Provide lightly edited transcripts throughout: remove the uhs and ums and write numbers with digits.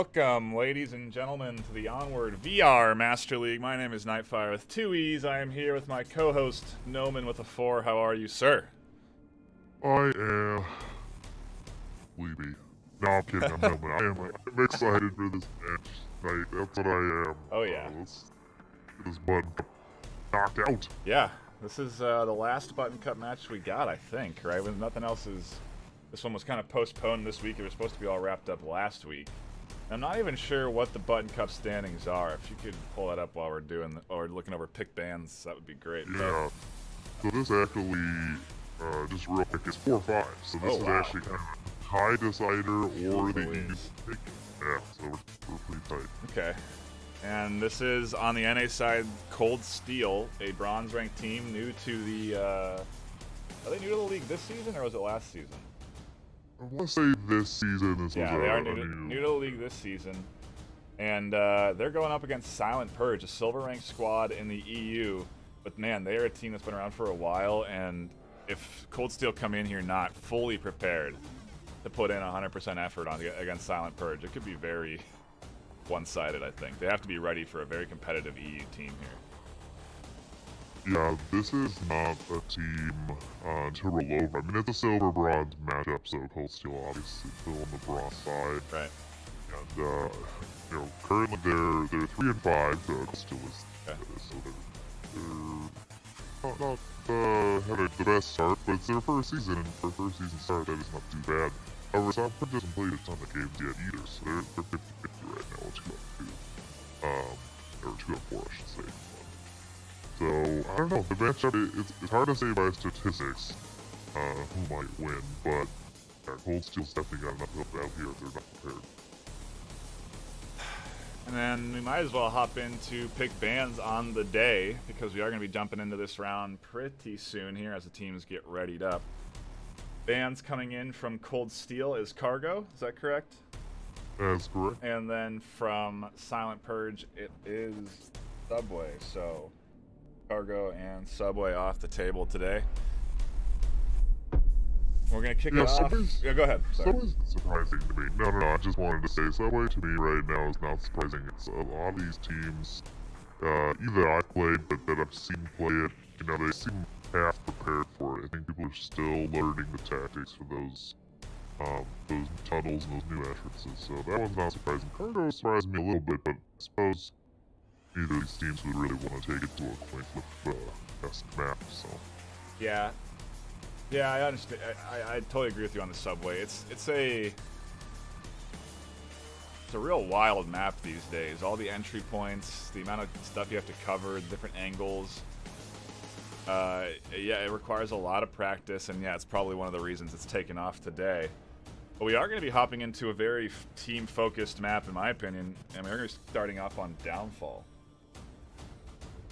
Welcome, ladies and gentlemen, to the Onward VR Master League. My name is NightFiree with 2 E's. I am here with my co-host, Noman with a 4. How are you, sir? I am sleepy. No, I'm kidding. I'm Noman. I'm excited for this match tonight. That's what I am. Oh, yeah. Let's get this button knocked out. Yeah, this is the last Button Cup match we got, I think, right? When nothing else is... This one was kind of postponed this week. It was supposed to be all wrapped up last week. I'm not even sure what the Button Cup standings are. If you could pull that up while we're doing, or looking over pick bands, that would be great. Yeah. So this actually, just real quick, is 4-5. So this is actually kind of a tie decider or the easy pick. Yeah, so we're pretty tight. Okay. And this is on the NA side, Cold Steel, a bronze-ranked team new to the. Are they new to the league this season, or was it last season? I want to say this season. They are new to the league this season. And they're going up against Silent Purge, a silver-ranked squad in the EU. But, man, they are a team that's been around for a while. And if Cold Steel come in here not fully prepared to put in 100% effort against Silent Purge, it could be very one-sided, I think. They have to be ready for a very competitive EU team here. Yeah, this is not a team to roll over. I mean, it's a silver-bronze matchup, so Cold Steel obviously still on the bronze side. Right. And, you know, currently they're 3-5, so Cold Steel is, so they're not having the best start, but it's their first season, and for a first season start, that is not too bad. However, Silent doesn't play a ton of games yet either, so they're 50-50 right now, 2-2. Or 2-4, I should say. So, I don't know, the matchup, it's hard to say by statistics who might win, but Cold Steel's definitely got enough help out here if they're not prepared. And then we might as well hop into pick bands on the day, because we are going to be jumping into this round pretty soon here as the teams get readied up. Bands coming in from Cold Steel is Cargo, is that correct? That's correct. And then from Silent Purge, it is Subway, so... Cargo and Subway off the table today. We're going to kick it off. Yeah, go ahead. Subway's surprising to me. No, I just wanted to say Subway to me right now is not surprising. It's a lot of these teams, either I've played, but that I've seen play it, you know, they seem half prepared for it. I think people are still learning the tactics for those tunnels and those new entrances, so that one's not surprising. Cargo surprised me a little bit, but I suppose neither of these teams would really want to take it to a coin flip best map, so. Yeah, I understand. I totally agree with you on the Subway. It's a real wild map these days. All the entry points, the amount of stuff you have to cover, different angles. Yeah, it requires a lot of practice, and yeah, it's probably one of the reasons it's taken off today. But we are going to be hopping into a very team-focused map, in my opinion, and we're going to be starting off on Downfall.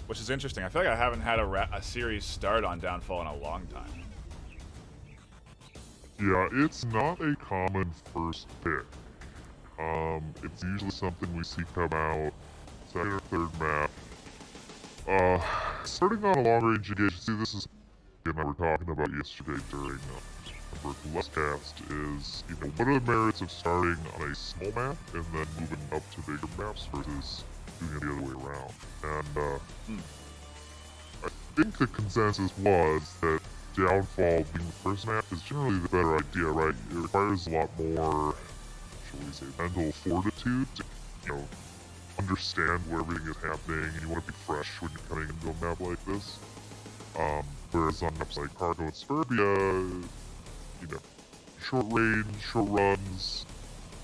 Which is interesting. I feel like I haven't had a series start on Downfall in a long time. Yeah, it's not a common first pick. It's usually something we see come out second or third map. Starting on a long-range engage, see this is something I were talking about yesterday during Cast is, you know, what are the merits of starting on a small map and then moving up to bigger maps versus doing it the other way around. And I think the consensus was that Downfall being the first map is generally the better idea, right? It requires a lot more, shall we say, mental fortitude to, you know, understand where everything is happening, and you want to be fresh when you're coming into a map like this. Whereas on maps like Cargo and Suburbia, you know, short range, short runs,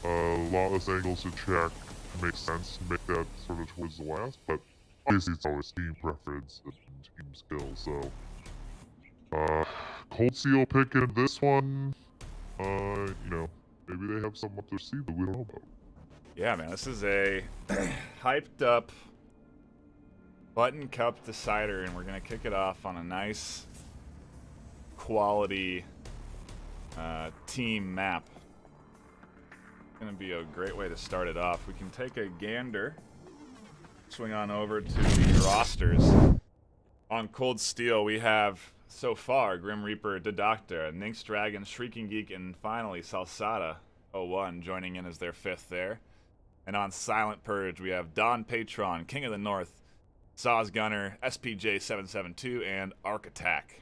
a lot less angles to check. It makes sense to make that sort of towards the last, but obviously it's always team preference and team skill, so Cold Steel picking this one, you know, maybe they have something up their sleeve that we don't know about. Yeah, man, this is a hyped up Button Cup decider, and we're going to kick it off on a nice quality team map. Going to be a great way to start it off. We can take a gander, swing on over to the rosters. On Cold Steel, we have so far Grim Reaper, The Doctor, Nynx Dragon, Shrieking Geek, and finally Salsada 01 joining in as their fifth there. And on Silent Purge, we have Don Patron, King of the North, Saz Gunner, SPJ772, and Arc Attack.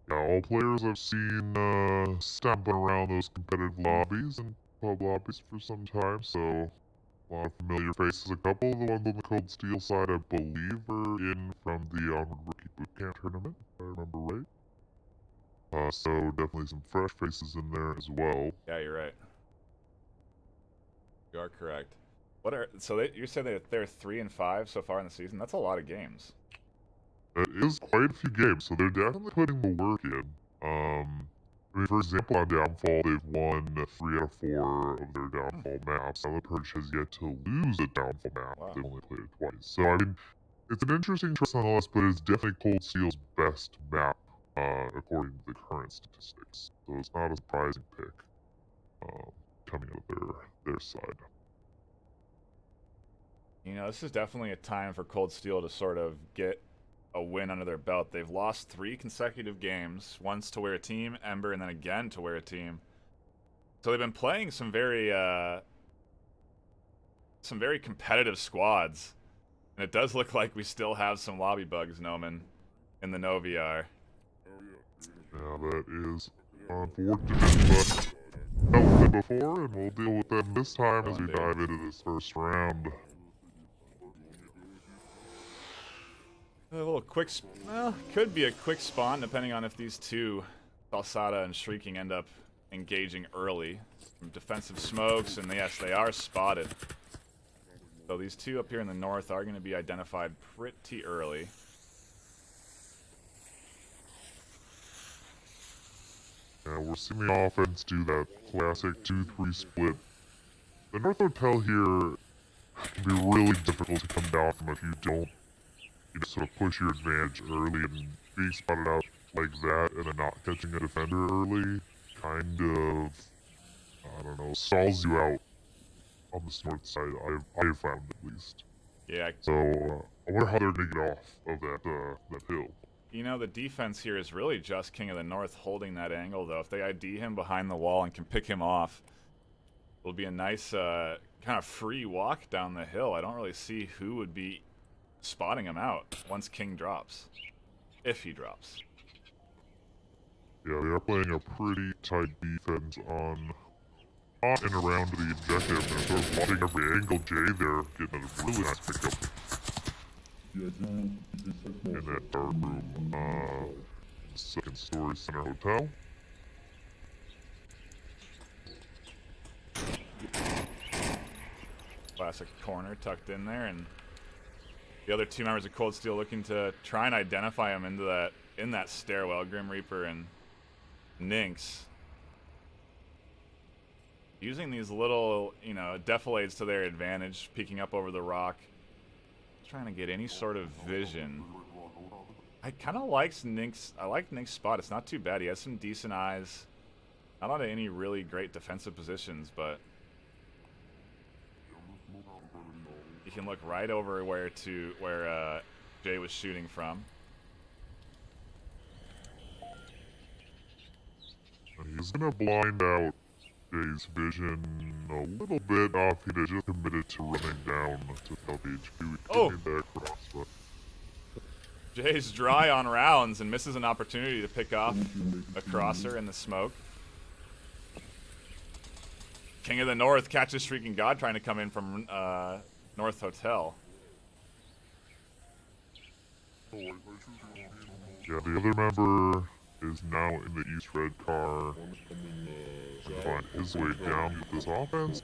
Yeah, all players I've seen stomping around those competitive lobbies and pub lobbies for some time, so a lot of familiar faces. A couple of the ones on the Cold Steel side, I believe, are in from the Onward Rookie Bootcamp tournament, if I remember right. So definitely some fresh faces in there as well. Yeah, you're right. You are correct. You said they're 3 and 5 so far in the season? That's a lot of games. That is quite a few games, so they're definitely putting the work in. I mean, for example, on Downfall, they've won 3 out of 4 of their Downfall maps. Now, the Purge has yet to lose a Downfall map. Wow. They've only played it twice. So, I mean, it's an interesting choice nonetheless, but it's definitely Cold Steel's best map, according to the current statistics. So it's not a surprising pick, coming out of their side. You know, this is definitely a time for Cold Steel to sort of get a win under their belt. They've lost 3 consecutive games, once to Wear Team, Ember, and then again to Wear Team. So they've been playing some very competitive squads. And it does look like we still have some lobby bugs, Noman, in the No VR. Yeah, that is unfortunate, but dealt with it before, and we'll deal with them this time as we dive into this first round. A little quick, well, could be a quick spawn depending on if these two, Falsata and Shrieking, end up engaging early. Some defensive smokes, and yes, they are spotted. So these two up here in the north are going to be identified pretty early. Yeah, we're seeing the offense do that classic 2-3 split. The North Hotel here can be really difficult to come down from if you don't sort of push your advantage early, and being spotted out like that and then not catching a defender early kind of, I don't know, stalls you out on this north side, I've found at least. Yeah. So, I wonder how they're going to get off of that hill. You know, the defense here is really just King of the North holding that angle, though. If they ID him behind the wall and can pick him off, it'll be a nice kind of free walk down the hill. I don't really see who would be spotting him out once King drops, if he drops. Yeah, they are playing a pretty tight defense on and around the objective, and sort of watching every angle. Jay there getting a really nice pickup in that dark room, second story center hotel. Classic corner tucked in there, and the other two members of Cold Steel looking to try and identify him in that stairwell. Grim Reaper and Nynx using these little, defilades to their advantage, peeking up over the rock, trying to get any sort of vision. I kind of like Nynx. I like Nynx's spot. It's not too bad. He has some decent eyes. Not on any really great defensive positions, but he can look right over where Jay was shooting from. He's gonna blind out Jay's vision a little bit off. He just committed to running down to South HQ. Oh! That cross, but Jay's dry on rounds and misses an opportunity to pick off a crosser in the smoke. King of the North catches Shrieking God trying to come in from North Hotel. yeah, the other member is now in the East Red car and find his way down with this offense.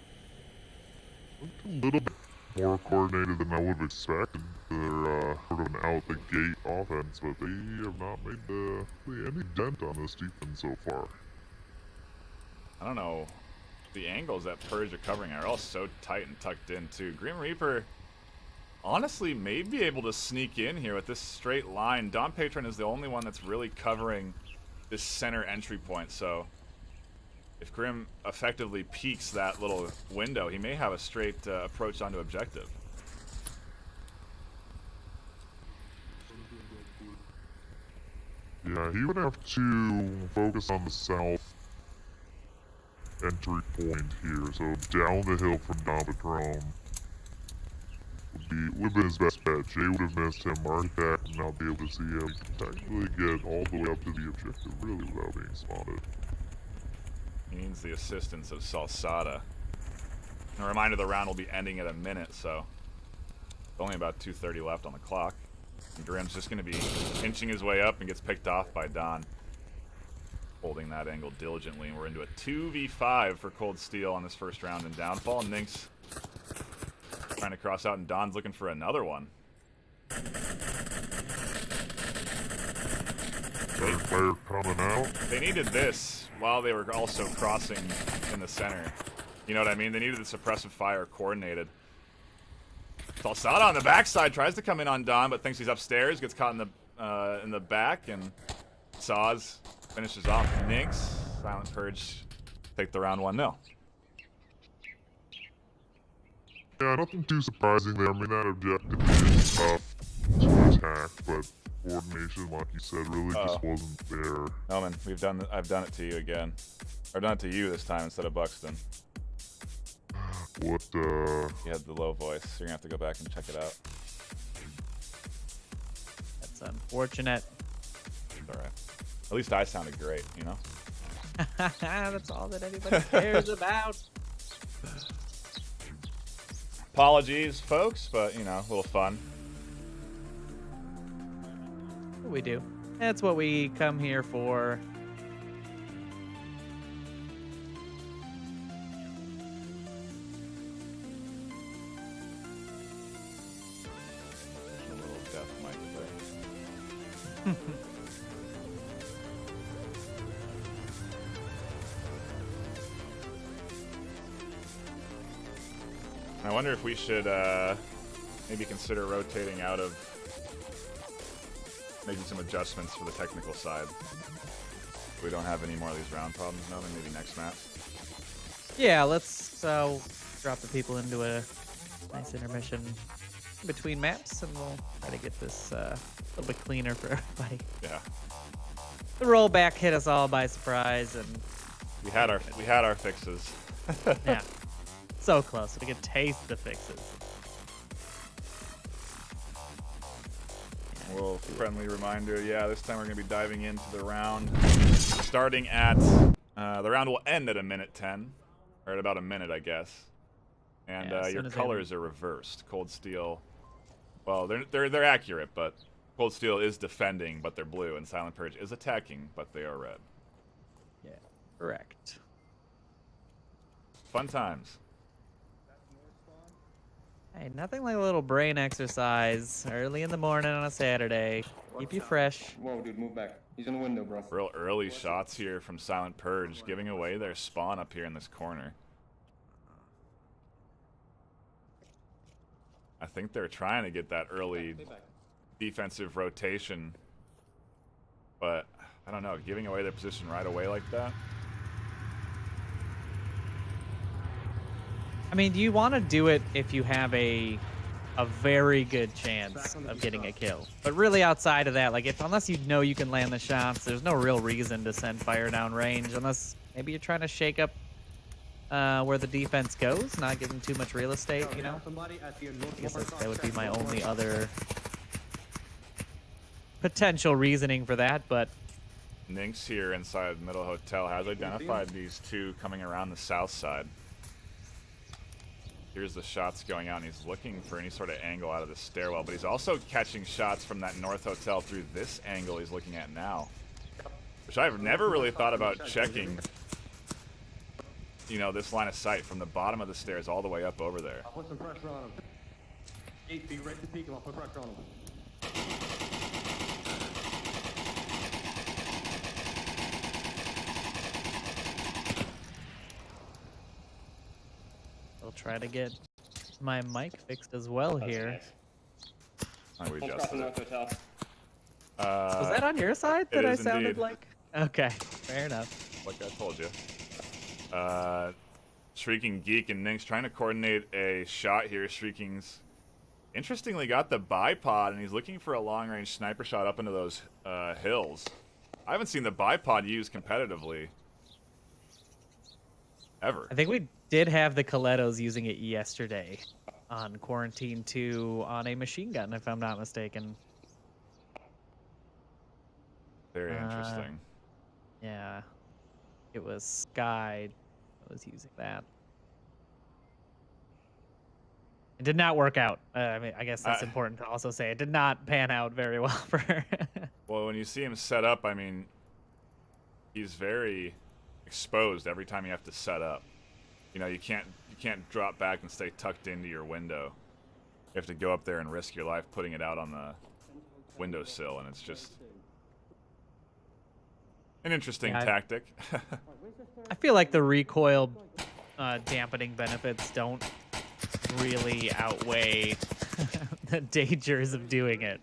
Looked a little bit more coordinated than I would have expected. They're sort of an out-the-gate offense, but they have not made really any dent on this defense so far. I don't know. The angles that Purge are covering are all so tight and tucked in, too. Grim Reaper honestly may be able to sneak in here with this straight line. Don Patron is the only one that's really covering this center entry point, so if Grim effectively peeks that little window, he may have a straight approach onto objective. Yeah, he would have to focus on the south entry point here. So down the hill from Domatron would have been his best bet. Jay would have missed him, marked that, and not be able to see him. Technically get all the way up to the objective, really, without being spotted. He needs the assistance of Salsada. A reminder, the round will be ending at a minute, so only about 2:30 left on the clock. And Grim's just going to be inching his way up and gets picked off by Don. Holding that angle diligently, and we're into a 2v5 for Cold Steel on this first round in Downfall. Ninx trying to cross out, and Don's looking for another one. Fire coming out. They needed this while they were also crossing in the center. You know what I mean? They needed the suppressive fire coordinated. Salsada on the backside tries to come in on Don, but thinks he's upstairs. Gets caught in the back, and Saws finishes off Ninx. Silent Purge take the round 1-0. Yeah, nothing too surprising there. I mean, that objective is tough to attack, but coordination, like you said, really just wasn't there. Omen, I've done it to you again. I've done it to you this time instead of Buxton. What, You had the low voice, so you're gonna have to go back and check it out. That's unfortunate. It's alright. At least I sounded great, you know? That's all that anybody cares about. Apologies, folks, but, you know, a little fun. We do. That's what we come here for. A little death mic there. I wonder if we should maybe consider rotating out of making some adjustments for the technical side. We don't have any more of these round problems now, then maybe next map. Yeah, let's drop the people into a nice intermission between maps, and we'll try to get this a little bit cleaner for everybody. Yeah. The rollback hit us all by surprise, and We had our fixes. yeah, so close. We could taste the fixes. A little friendly reminder, yeah, this time we're going to be diving into the round. Starting at, the round will end at 1:10, or at about a minute, I guess. And Yeah, as your soon as colors are reversed. Cold Steel, well, they're accurate, but Cold Steel is defending, but they're blue, and Silent Purge is attacking, but they are red. Yeah, correct. Fun times. Hey, nothing like a little brain exercise early in the morning on a Saturday. Keep you fresh. Whoa, dude, move back. He's in the window, bro. Real early shots here from Silent Purge, giving away their spawn up here in this corner. I think they're trying to get that early defensive rotation, but I don't know, giving away their position right away like that. I mean, do you want to do it if you have a very good chance of getting a kill? But really outside of that, like unless you know you can land the shots, there's no real reason to send fire down range unless maybe you're trying to shake up where the defense goes, not giving too much real estate, you know? I guess that would be my only other potential reasoning for that, but Ninx here inside Middle Hotel has identified these two coming around the south side. Here's the shots going out, and he's looking for any sort of angle out of the stairwell, but he's also catching shots from that north hotel through this angle he's looking at now, which I've never really thought about checking, you know, this line of sight from the bottom of the stairs all the way up over there. I'll put some pressure on him. 8 feet right to peak him. I'll put pressure on him. I'll try to get my mic fixed as well here. Oh, we Full adjusted crossing it. north hotel. Was that on your side that it I is sounded indeed. like? Okay, fair enough. Like I told you. Shrieking Geek and Ninx trying to coordinate a shot here. Shrieking's interestingly got the bipod, and he's looking for a long-range sniper shot up into those hills. I haven't seen the bipod used competitively. ever. I think we did have the Colettos using it yesterday on Quarantine 2 on a machine gun, if I'm not mistaken. Very interesting. Yeah. It was Sky that was using that. It did not work out. I mean, I guess that's important to also say. It did not pan out very well for her. Well, when you see him set up, I mean, he's very exposed every time you have to set up. You know, you can't drop back and stay tucked into your window. You have to go up there and risk your life putting it out on the windowsill, and it's just an interesting tactic. I feel like the recoil dampening benefits don't really outweigh the dangers of doing it.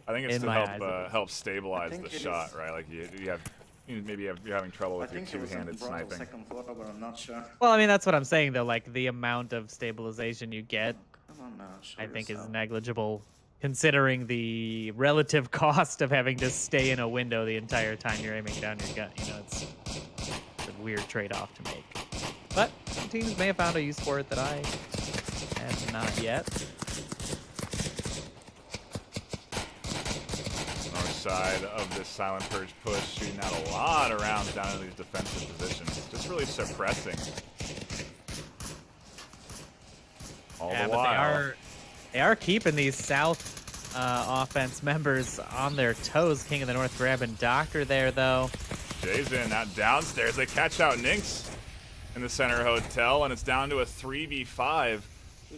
I think it's In to my help stabilize the shot, is. right? Like you're having trouble with your two-handed sniping. Second floor, but I'm not sure. Well, I mean, that's what I'm saying, though. Like, the amount of stabilization you get, Come on now, show I think, is yourself. negligible, considering the relative cost of having to stay in a window the entire time you're aiming down your gun. You know, it's a weird trade-off to make. But some teams may have found a use for it that I have not yet. North side of this Silent Purge push, shooting out a lot of rounds down into these defensive positions. Just really suppressing. All the But while. they are keeping these South offense members on their toes. King of the North grabbing Doctor there, though. Jay's in, out downstairs. They catch out Nynx in the center hotel, and it's down to a 3v5.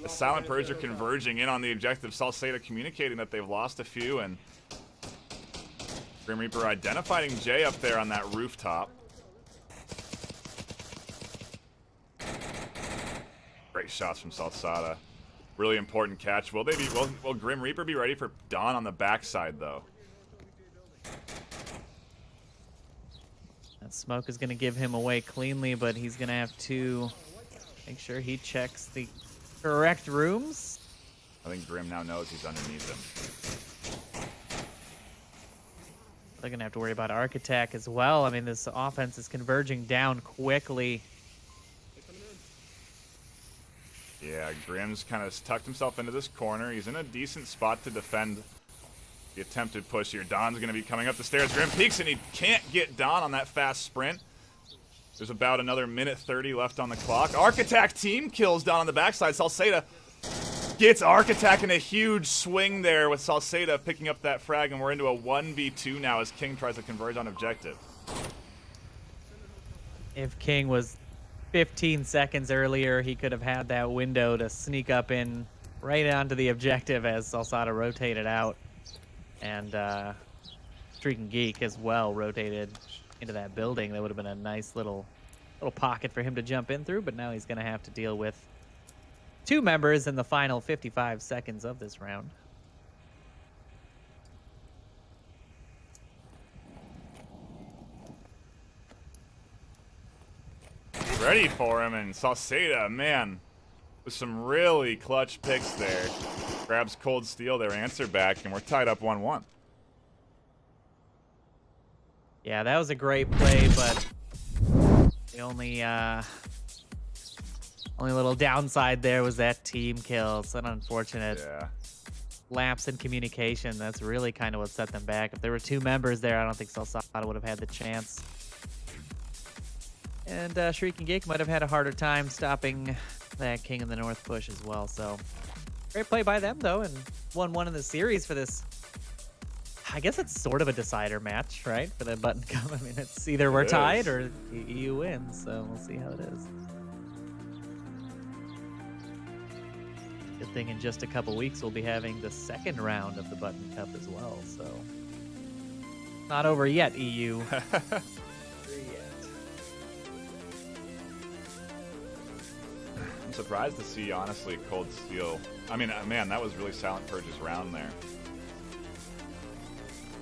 The Silent Purge are converging in on the objective. Salseda communicating that they've lost a few, and Grim Reaper identifying Jay up there on that rooftop. Great shots from Salsada. Really important catch. Will Grim Reaper be ready for Dawn on the backside, though? That smoke is going to give him away cleanly, but he's going to have to make sure he checks the correct rooms. I think Grim now knows he's underneath him. They're going to have to worry about arc attack as well. I mean, this offense is converging down quickly. Yeah, Grim's kind of tucked himself into this corner. He's in a decent spot to defend the attempted push here. Don's going to be coming up the stairs. Grim peeks, and he can't get Don on that fast sprint. There's about another minute 30 left on the clock. Arc Attack team kills Don on the backside. Salseda gets Arc Attack in a huge swing there with Salseda picking up that frag, and we're into a 1v2 now as King tries to converge on objective. If King was 15 seconds earlier, he could have had that window to sneak up in right onto the objective as Salsada rotated out. And Streaking Geek as well rotated into that building. That would have been a nice little pocket for him to jump in through, but now he's going to have to deal with two members in the final 55 seconds of this round. Ready for him, and Salseda, man, with some really clutch picks there. Grabs Cold Steel, their answer back, and we're tied up 1-1. Yeah, that was a great play, but the only little downside there was that team kill. It's an unfortunate lapse in communication. That's really kind of what set them back. If there were two members there, I don't think Salsada would have had the chance. And Shrieking Geek might have had a harder time stopping that King of the North push as well. So great play by them, though, and 1-1 in the series for this. I guess it's sort of a decider match, right, for the Button Cup. I mean, it's either we're tied or EU wins, so we'll see how it is. Good thing in just a couple weeks we'll be having the second round of the Button Cup as well, so not over yet, EU. I'm surprised to see, honestly, Cold Steel. I mean, man, that was really Silent Purge's round there.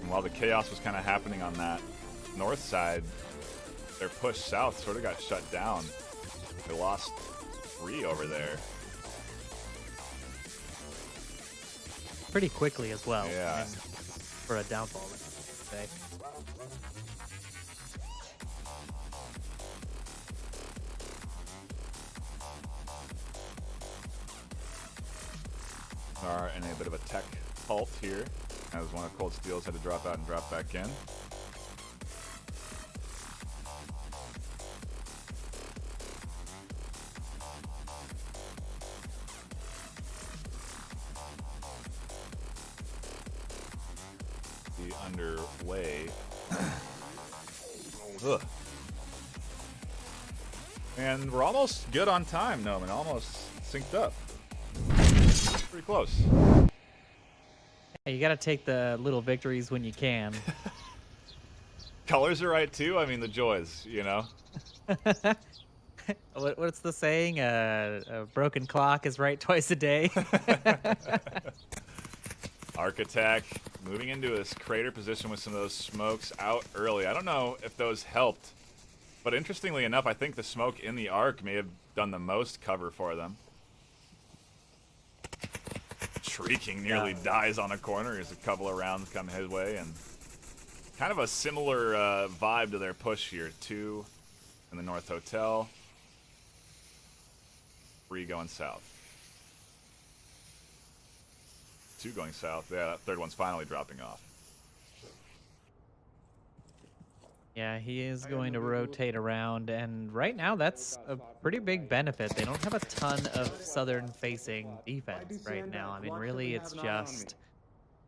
And while the chaos was kind of happening on that north side, their push south sort of got shut down. They lost 3 over there. Pretty quickly as well. Yeah. And for a downfall, let's say. are in a bit of a tech halt here, as one of Cold Steel's had to drop out and drop back in. The underway. Ugh. And we're almost good on time, Noman. Almost synced up. Pretty close. Hey, you gotta take the little victories when you can. Colors are right too. I mean, the joys, you know. What's the saying? A broken clock is right twice a day. Arc attack moving into this crater position with some of those smokes out early. I don't know if those helped, but interestingly enough, I think the smoke in the arc may have done the most cover for them. Shrieking nearly dies on a corner as a couple of rounds come his way, and kind of a similar vibe to their push here. 2 in the North Hotel, 3 going south. 2 going south. Yeah, that third one's finally dropping off. Yeah, he is going to rotate around, and right now that's a pretty big benefit. They don't have a ton of southern-facing defense right now. I mean, really, it's just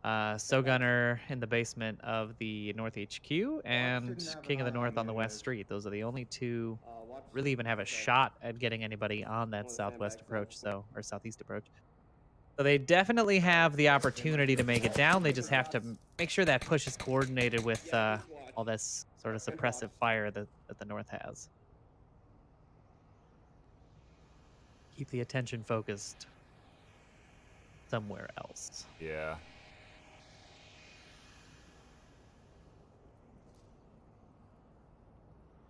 Sogunner in the basement of the North HQ and King of the North on the West Street. Those are the only two really even have a shot at getting anybody on that southwest approach, or southeast approach. So they definitely have the opportunity to make it down. They just have to make sure that push is coordinated with all this sort of suppressive fire that the North has. Keep the attention focused somewhere else. Yeah.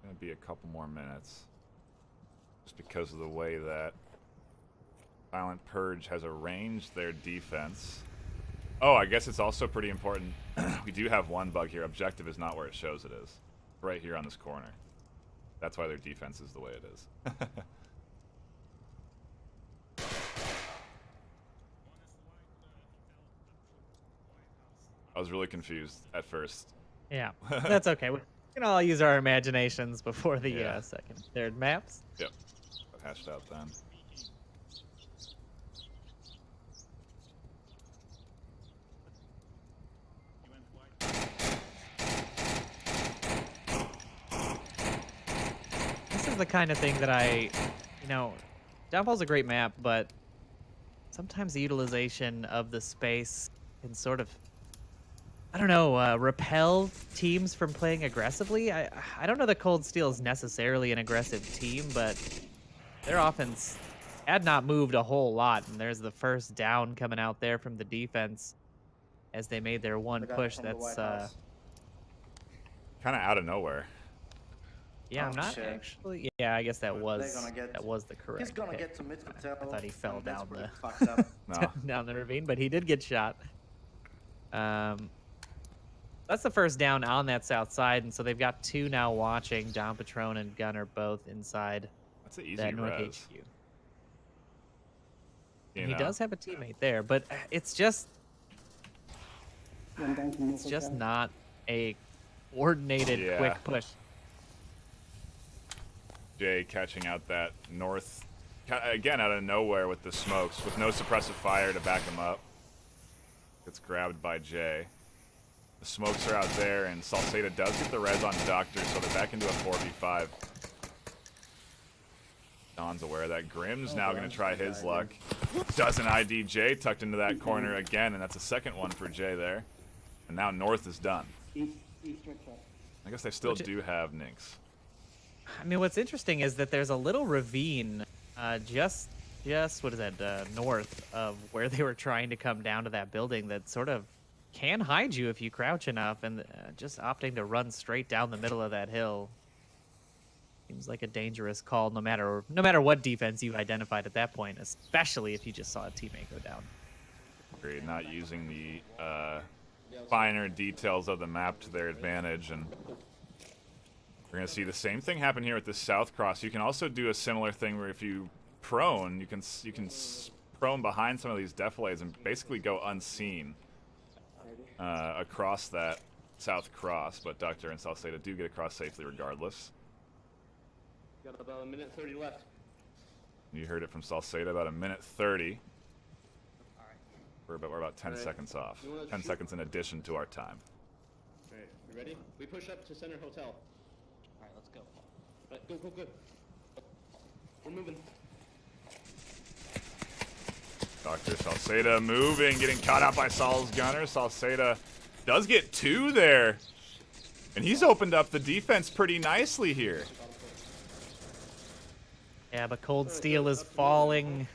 Gonna be a couple more minutes. Just because of the way that Violent Purge has arranged their defense. Oh, I guess it's also pretty important. We do have one bug here. Objective is not where it shows it is. Right here on this corner. That's why their defense is the way it is. I was really confused at first. Yeah, that's okay. We can all use our imaginations before the Yeah. second, third maps. Yep. Hashed out then. This is the kind of thing that Downfall's a great map, but sometimes the utilization of the space can sort of, I don't know, repel teams from playing aggressively. I don't know that Cold Steel is necessarily an aggressive team, but their offense had not moved a whole lot, and there's the first down coming out there from the defense as they made their one push. That's kind of out of nowhere. yeah, Oh, I'm not shit. actually. Yeah, I guess that was get- the correct. He's gonna pick. get to mid hotel. I thought he fell and that's down where the it fucked up. No. down the ravine, but he did get shot. That's the first down on that south side, and so they've got 2 now watching. Down Patron and Gunner both inside That's an easy that North res. HQ. You And he know? does have a teammate there, but it's just not a coordinated Yeah. quick push. Jay catching out that north, again out of nowhere with the smokes, with no suppressive fire to back him up. Gets grabbed by Jay. The smokes are out there, and Salseda does get the res on Doctor, so they're back into a 4v5. Don's aware of that. Grim's now going to try his luck. Doesn't ID Jay, tucked into that corner again, and that's a second one for Jay there. And now North is done. I guess they still do have Nynx. I mean, what's interesting is that there's a little ravine just what is that, north of where they were trying to come down to that building that sort of can hide you if you crouch enough, and just opting to run straight down the middle of that hill seems like a dangerous call, no matter what defense you've identified at that point, especially if you just saw a teammate go down. Agreed, not using the finer details of the map to their advantage, and we're going to see the same thing happen here with this south cross. You can also do a similar thing where if you prone, you can prone behind some of these defilades and basically go unseen across that south cross. But Doctor and Salceda do get across safely regardless. Got about a minute 30 left. You heard it from Salceda, about a minute 30. All right. We're about 10 seconds off. You wanna 10 shoot? seconds in addition to our time. All right, you ready? We push up to Center Hotel. All right, let's go. All right, go, go, go. We're moving. Dr. Salceda moving, getting caught out by Saul's gunner. Salceda does get 2 there. And he's opened up the defense pretty nicely here. Yeah, but Cold Steel is falling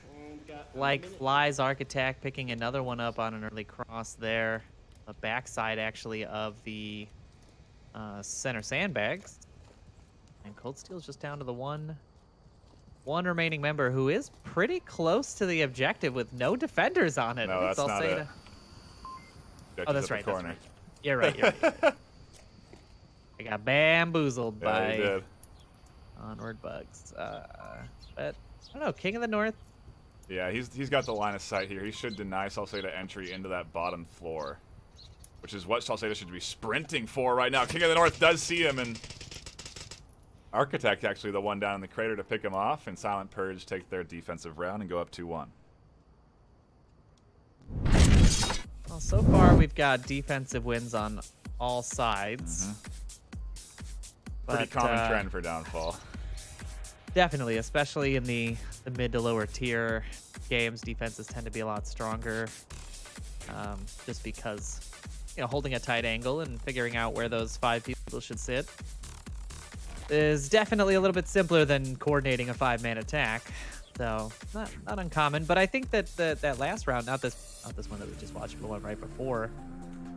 like flies. Architect picking another one up on an early cross there. The backside, actually, of the center sandbags. And Cold Steel's just down to the one remaining member who is pretty close to the objective with no defenders on it. No, that's not it. Oh, that's right. Corner. You're right. You're right. I got bamboozled Yeah, you by did. Onward bugs. But I don't know. King of the North. Yeah, he's got the line of sight here. He should deny Salceda entry into that bottom floor, which is what Salceda should be sprinting for right now. King of the North does see him, and Architect actually the one down in the crater to pick him off, and Silent Purge take their defensive round and go up 2-1. Well, so far we've got defensive wins on all sides. Pretty common trend for Downfall. Definitely, especially in the mid to lower tier games, defenses tend to be a lot stronger. Just because, holding a tight angle and figuring out where those 5 people should sit is definitely a little bit simpler than coordinating a 5-man attack. So not uncommon. But I think that that last round, not this one that we just watched, but the one right before,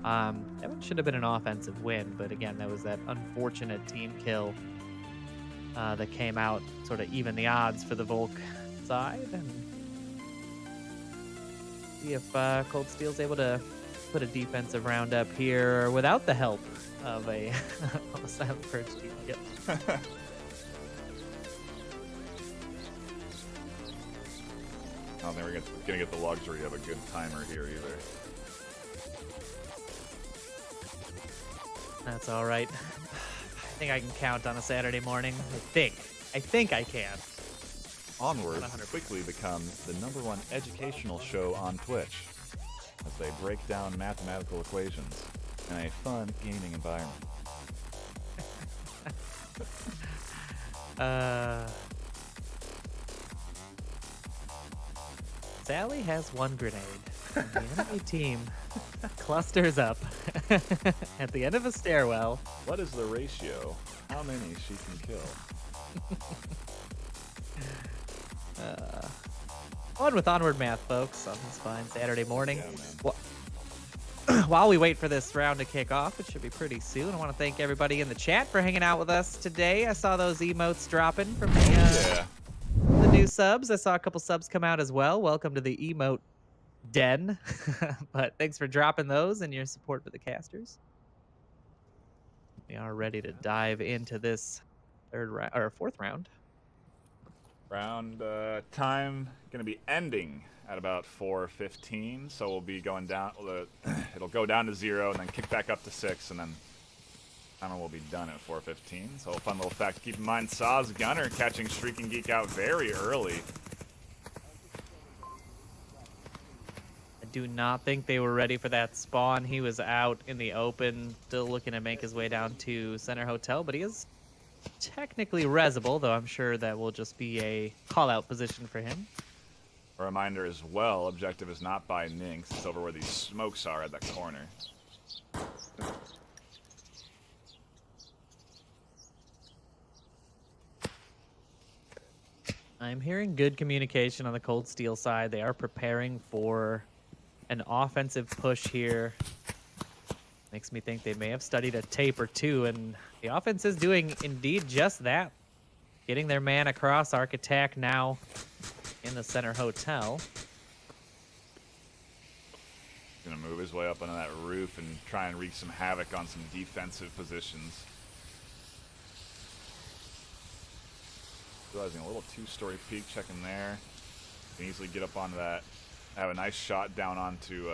that one should have been an offensive win. But again, that was that unfortunate team kill that came out, sort of even the odds for the Volk side. And see if Cold Steel's able to put a defensive round up here without the help of a Silent Purge team kill. I don't think we're gonna get the luxury of a good timer here either. That's all right. I think I can count on a Saturday morning. I think I can. Onward quickly becomes the #1 educational show on Twitch as they break down mathematical equations in a fun gaming environment. Sally has 1 grenade. And the enemy team clusters up at the end of a stairwell. What is the ratio? How many she can kill? On with Onward math, folks, on this fine Saturday morning. Yeah, man. While we wait for this round to kick off, it should be pretty soon. I want to thank everybody in the chat for hanging out with us today. I saw those emotes dropping from the new subs. I saw a couple subs come out as well. Welcome to the emote den. But thanks for dropping those and your support for the casters. We are ready to dive into this fourth round. Round time going to be ending at about 4:15, so we'll be going down. It'll go down to 0 and then kick back up to 6, and then timer will be done at 4:15. So a fun little fact to keep in mind: Saw's gunner catching Shrieking Geek out very early. I do not think they were ready for that spawn. He was out in the open, still looking to make his way down to Center Hotel, but he is technically resable, though I'm sure that will just be a call-out position for him. A reminder as well, objective is not by Nynx, it's over where these smokes are at that corner. I'm hearing good communication on the Cold Steel side. They are preparing for an offensive push here. Makes me think they may have studied a tape or two, and the offense is doing indeed just that. Getting their man across. Architect now in the Center Hotel. He's gonna move his way up onto that roof and try and wreak some havoc on some defensive positions. Realizing a little 2-story peek checking there. Can easily get up onto that. Have a nice shot down onto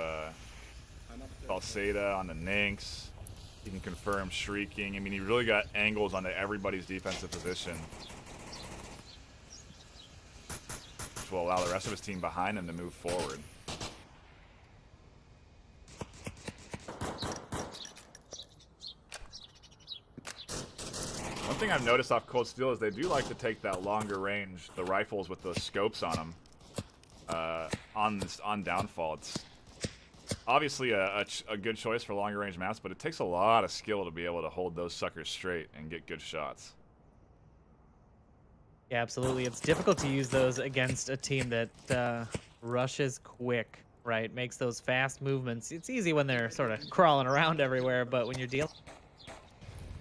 Salceda, on the Nynx. You can confirm Shrieking. I mean, he really got angles onto everybody's defensive position, which will allow the rest of his team behind him to move forward. One thing I've noticed off Cold Steel is they do like to take that longer range, the rifles with the scopes on them, on Downfall. It's obviously a good choice for longer range maps, but it takes a lot of skill to be able to hold those suckers straight and get good shots. Yeah, absolutely. It's difficult to use those against a team that rushes quick, right? Makes those fast movements. It's easy when they're sort of crawling around everywhere, but when you're dealing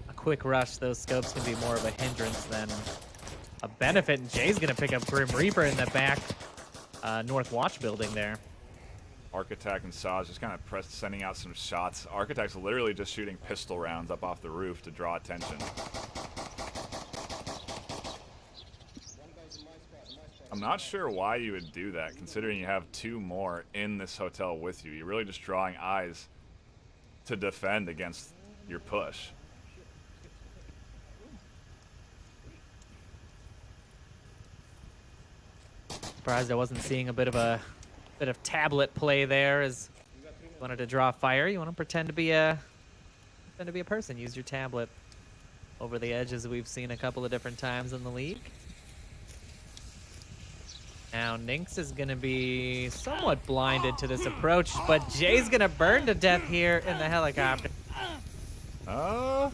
a quick rush, those scopes can be more of a hindrance than a benefit. And Jay's going to pick up Grim Reaper in the back North Watch building there. Architect and Saz just kind of sending out some shots. Architect's literally just shooting pistol rounds up off the roof to draw attention. I'm not sure why you would do that, considering you have two more in this hotel with you. You're really just drawing eyes to defend against your push. Surprised I wasn't seeing a bit of tablet play there. As you wanted to draw fire, you want to pretend to be a person. Use your tablet over the edge, as we've seen a couple of different times in the league. Now Nynx is going to be somewhat blinded to this approach, but Jay's going to burn to death here in the helicopter. Oh,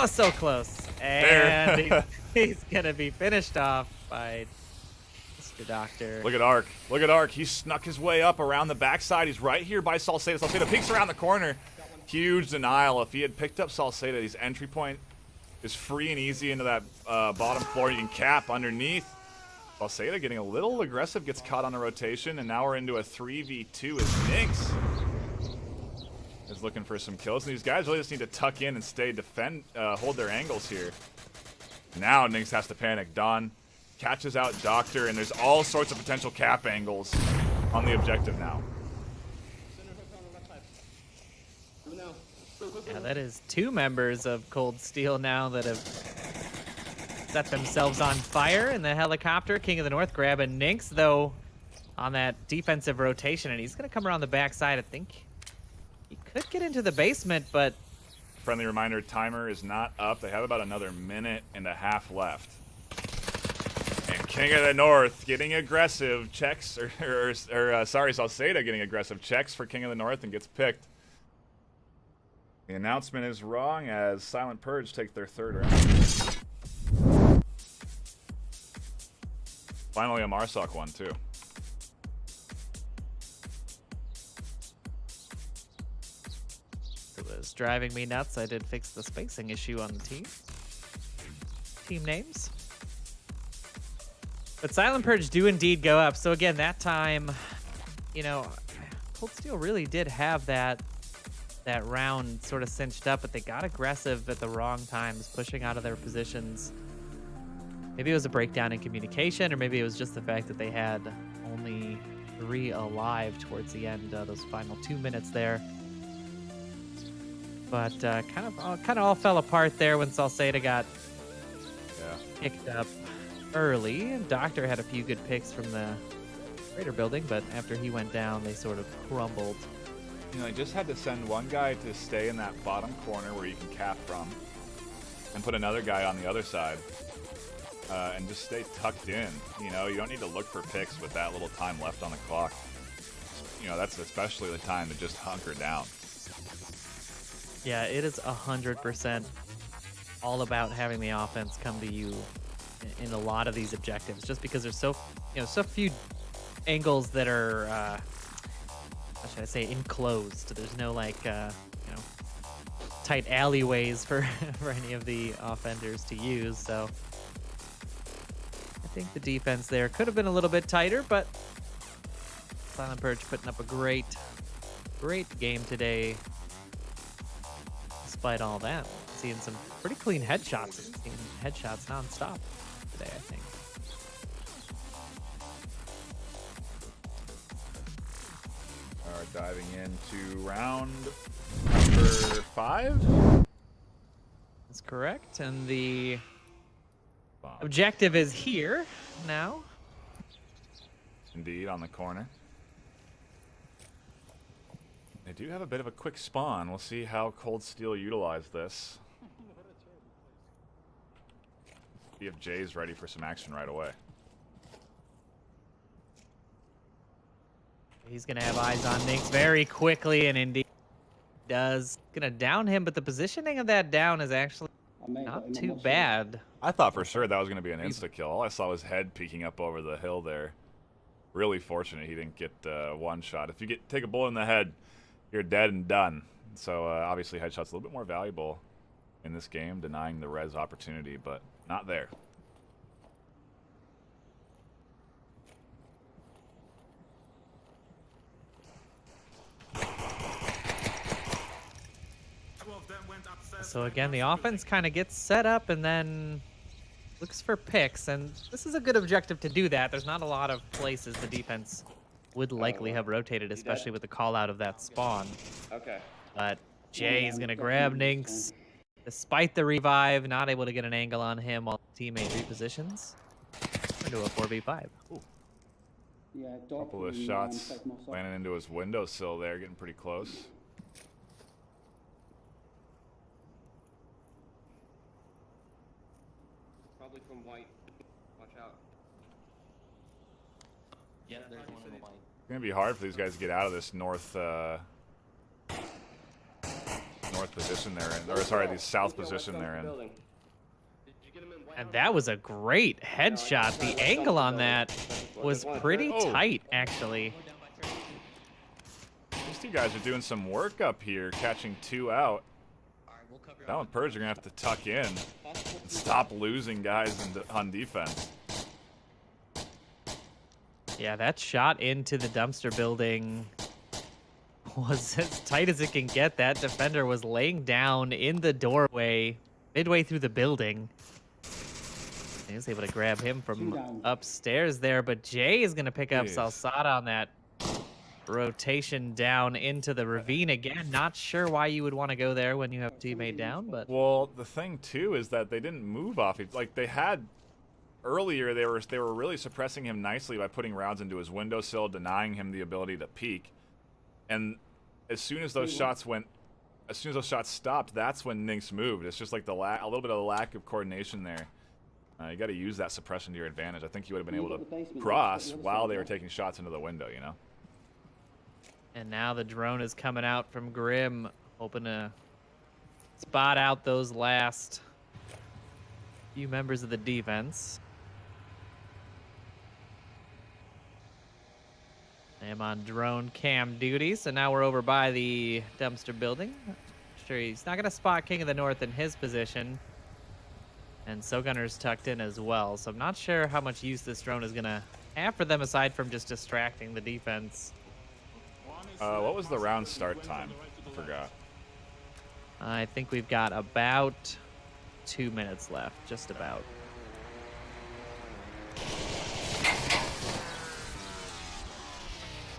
so close. And he's going to be finished off by Mr. Doctor. Look at Ark. Look at Ark. He snuck his way up around the backside. He's right here by Salceda. Salceda peeks around the corner. Huge denial. If he had picked up Salceda, his entry point is free and easy into that bottom floor. You can cap underneath. Salceda getting a little aggressive, gets caught on the rotation, and now we're into a 3v2 as Nynx is looking for some kills. And these guys really just need to tuck in and stay hold their angles here. Now Nynx has to panic. Dawn catches out Doctor, and there's all sorts of potential cap angles on the objective now. Yeah, that is two members of Cold Steel now that have set themselves on fire in the helicopter. King of the North grabbing Nynx, though, on that defensive rotation, and he's going to come around the backside. I think he could get into the basement, but... Friendly reminder, timer is not up. They have about another minute and a half left. And King of the North getting aggressive, checks, Salceda getting aggressive, checks for King of the North and gets picked. The announcement is wrong as Silent Purge take their third round. Finally, a Marsoc one, too. It was driving me nuts. I did fix the spacing issue on the team names. But Silent Purge do indeed go up. So again, that time, you know, Cold Steel really did have that round sort of cinched up, but they got aggressive at the wrong times, pushing out of their positions. Maybe it was a breakdown in communication, or maybe it was just the fact that they had only 3 alive towards the end, those final 2 minutes there. But kind of all fell apart there when Salceda got picked up early. Doctor had a few good picks from the Raider building, but after he went down, they sort of crumbled. You know, they just had to send one guy to stay in that bottom corner where you can cap from, and put another guy on the other side. And just stay tucked in. You know, you don't need to look for picks with that little time left on the clock. You know, that's especially the time to just hunker down. Yeah, it is 100% all about having the offense come to you in a lot of these objectives, just because there's so few angles that are, how should I say, enclosed. There's no tight alleyways for any of the offenders to use. So I think the defense there could have been a little bit tighter, but Silent Purge putting up a great game today. Despite all that, seeing some pretty clean headshots. Seeing headshots nonstop today, I think. are diving into round number 5. That's correct. And the Bomb. objective is here now. Indeed, on the corner. They do have a bit of a quick spawn. We'll see how Cold Steel utilize this. See if Jay's ready for some action right away. He's going to have eyes on Nix very quickly, and indeed does. Going to down him, but the positioning of that down is actually not too bad. I thought for sure that was going to be an insta-kill. All I saw was head peeking up over the hill there. Really fortunate he didn't get one shot. If you take a bullet in the head, you're dead and done. So obviously headshot's a little bit more valuable in this game, denying the res opportunity, but not there. So again, the offense kind of gets set up and then looks for picks, and this is a good objective to do that. There's not a lot of places the defense would likely have rotated, especially with the call out of that spawn. Okay. But Jay is going to grab Nix. Despite the revive, not able to get an angle on him while teammate repositions. Into a 4v5. Ooh. Couple of shots landing into his windowsill there, getting pretty close. Probably from white. Watch out. Yeah, there's one in the white. It's going to be hard for these guys to get out of this north position they're in. Or sorry, the south position they're in. And that was a great headshot. The angle on that was pretty tight, actually. These two guys are doing some work up here, catching 2 out. Now with Purge, you're going to have to tuck in and stop losing guys on defense. Yeah, that shot into the dumpster building was as tight as it can get. That defender was laying down in the doorway midway through the building. He was able to grab him from upstairs there, but Jay is going to pick up Salsada on that rotation down into the ravine again. Not sure why you would want to go there when you have a teammate down, but... Well, the thing, too, is that they didn't move off. Like, they had... Earlier, they were really suppressing him nicely by putting rounds into his windowsill, denying him the ability to peek. And as soon as those shots stopped, that's when Nix moved. It's just like a little bit of a lack of coordination there. You got to use that suppression to your advantage. I think you would have been able to cross while they were taking shots into the window, you know? And now the drone is coming out from Grim, hoping to spot out those last few members of the defense. I am on drone cam duty, so now we're over by the dumpster building. Sure, he's not going to spot King of the North in his position. And Sogunner's tucked in as well, so I'm not sure how much use this drone is going to have for them aside from just distracting the defense. What was the round start time? I forgot. I think we've got about 2 minutes left, just about.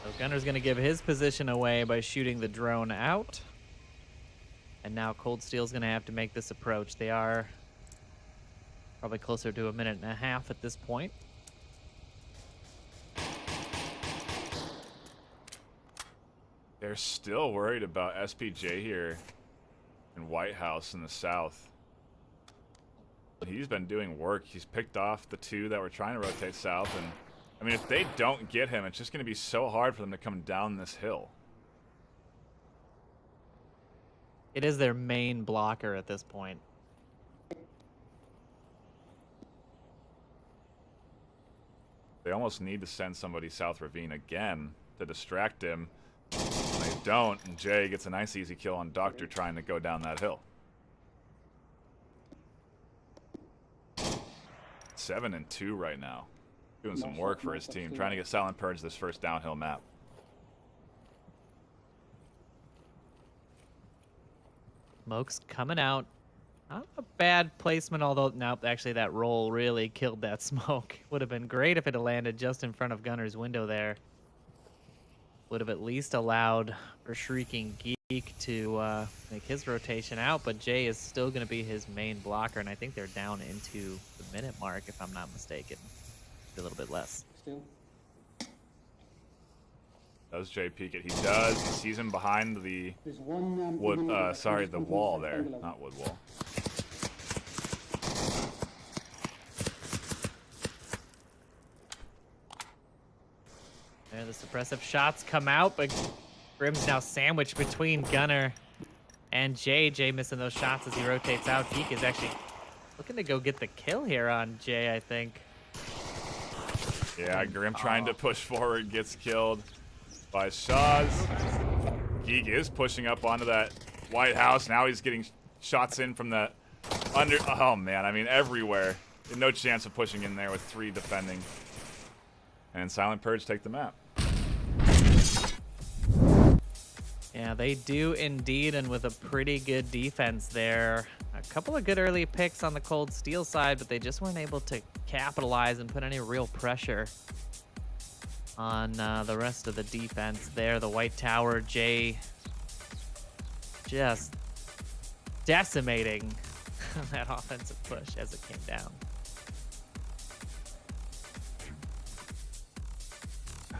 So Gunner's going to give his position away by shooting the drone out. And now Cold Steel's going to have to make this approach. They are probably closer to 1.5 minutes at this point. They're still worried about SPJ here in White House in the south. He's been doing work. He's picked off the 2 that were trying to rotate south. And I mean, if they don't get him, it's just going to be so hard for them to come down this hill. It is their main blocker at this point. They almost need to send somebody South Ravine again to distract him. When they don't, and Jay gets a nice easy kill on Doctor trying to go down that hill. 7-2 right now. Doing some work for his team, trying to get Silent Purge this first downhill map. Smoke's coming out. Not a bad placement, although, nope, actually that roll really killed that smoke. Would have been great if it had landed just in front of Gunner's window there. would have at least allowed for Shrieking Geek to make his rotation out, but Jay is still going to be his main blocker, and I think they're down into the minute mark, if I'm not mistaken. A little bit less. Still. Does Jay peek it? He does. He sees him behind the There's one. wood. Sorry, the wall there, not wood wall. There, the suppressive shots come out, but Grim's now sandwiched between Gunner and Jay. Jay missing those shots as he rotates out. Geek is actually looking to go get the kill here on Jay, I think. Yeah, Grim trying to push forward, gets killed by Shaw's. Geek is pushing up onto that White House. Now he's getting shots in from the under. Oh, man, I mean, everywhere. No chance of pushing in there with 3 defending. And Silent Purge take the map. Yeah, they do indeed, and with a pretty good defense there. A couple of good early picks on the Cold Steel side, but they just weren't able to capitalize and put any real pressure on the rest of the defense there. The White Tower, Jay just decimating that offensive push as it came down.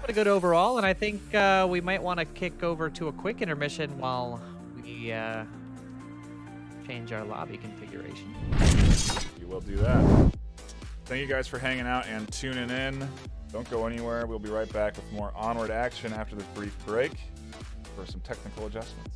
What a good overall, and I think we might want to kick over to a quick intermission while we change our lobby configuration. You will do that. Thank you guys for hanging out and tuning in. Don't go anywhere. We'll be right back with more Onward action after this brief break for some technical adjustments.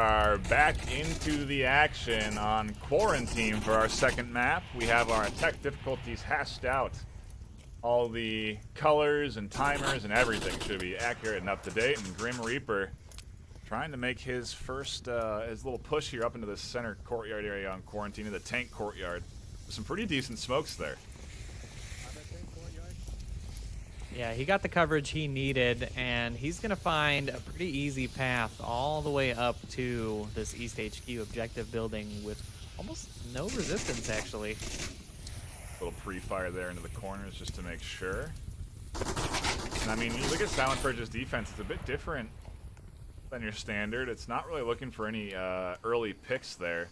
are back into the action on Quarantine for our second map. We have our attack difficulties hashed out. All the colors and timers and everything should be accurate and up to date. And Grim Reaper trying to make his first, his little push here up into the center courtyard area on Quarantine, in the tank courtyard. With some pretty decent smokes there. Yeah, he got the coverage he needed, and he's going to find a pretty easy path all the way up to this East HQ objective building with almost no resistance, actually. Little pre-fire there into the corners just to make sure. And I mean, you look at Silent Purge's defense, it's a bit different than your standard. It's not really looking for any early picks there.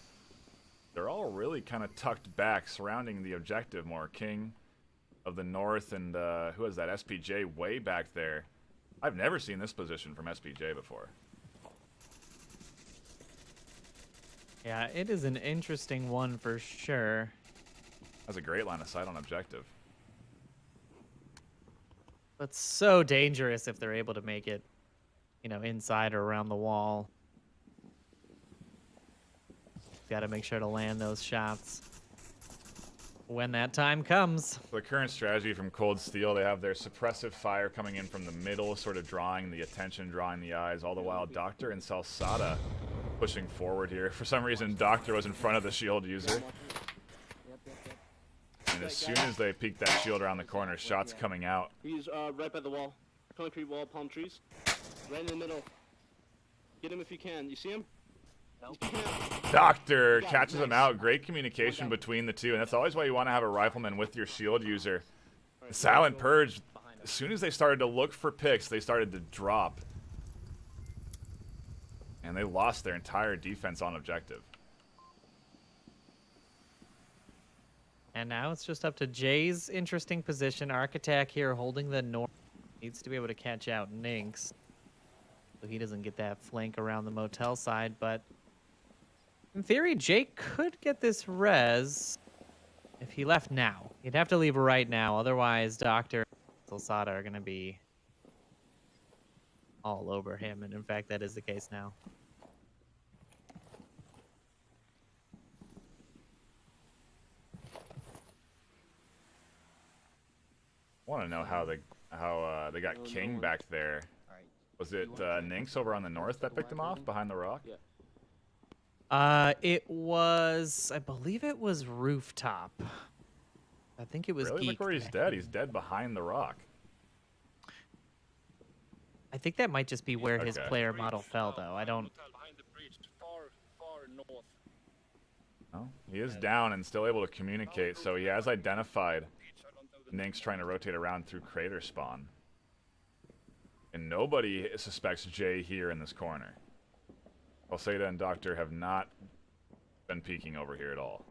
They're all really kind of tucked back, surrounding the objective more. King of the North and who is that? SPJ way back there. I've never seen this position from SPJ before. Yeah, it is an interesting one for sure. That's a great line of sight on objective. But so dangerous if they're able to make it, you know, inside or around the wall. Got to make sure to land those shots when that time comes. The current strategy from Cold Steel, they have their suppressive fire coming in from the middle, sort of drawing the attention, drawing the eyes, all the while Doctor and Salsada pushing forward here. For some reason, Doctor was in front of the shield user. And as soon as they peek that shield around the corner, shots coming out. He's right by the wall. Concrete wall, palm trees. Right in the middle. Get him if you can. You see him? Doctor catches him out. Great communication between the two, and that's always why you want to have a rifleman with your shield user. Silent Purge, as soon as they started to look for picks, they started to drop. And they lost their entire defense on objective. And now it's just up to Jay's interesting position. Arc attack here holding the north. Needs to be able to catch out Nynx, so he doesn't get that flank around the motel side, but in theory, Jake could get this res if he left now. He'd have to leave right now, otherwise Doctor and Salsada are going to be all over him, and in fact, that is the case now. I want to know how they got King back there. Was it Nynx over on the north that picked him off behind the rock? Yeah. It was, I believe it was Rooftop. I think it was Really? Geek. Look where he's dead. He's dead behind the rock. I think that might just be where his Okay. player model fell, though. I don't. Oh, he is down and still able to communicate, so he has identified Nynx trying to rotate around through crater spawn. And nobody suspects Jay here in this corner. Alceda and Doctor have not been peeking over here at all.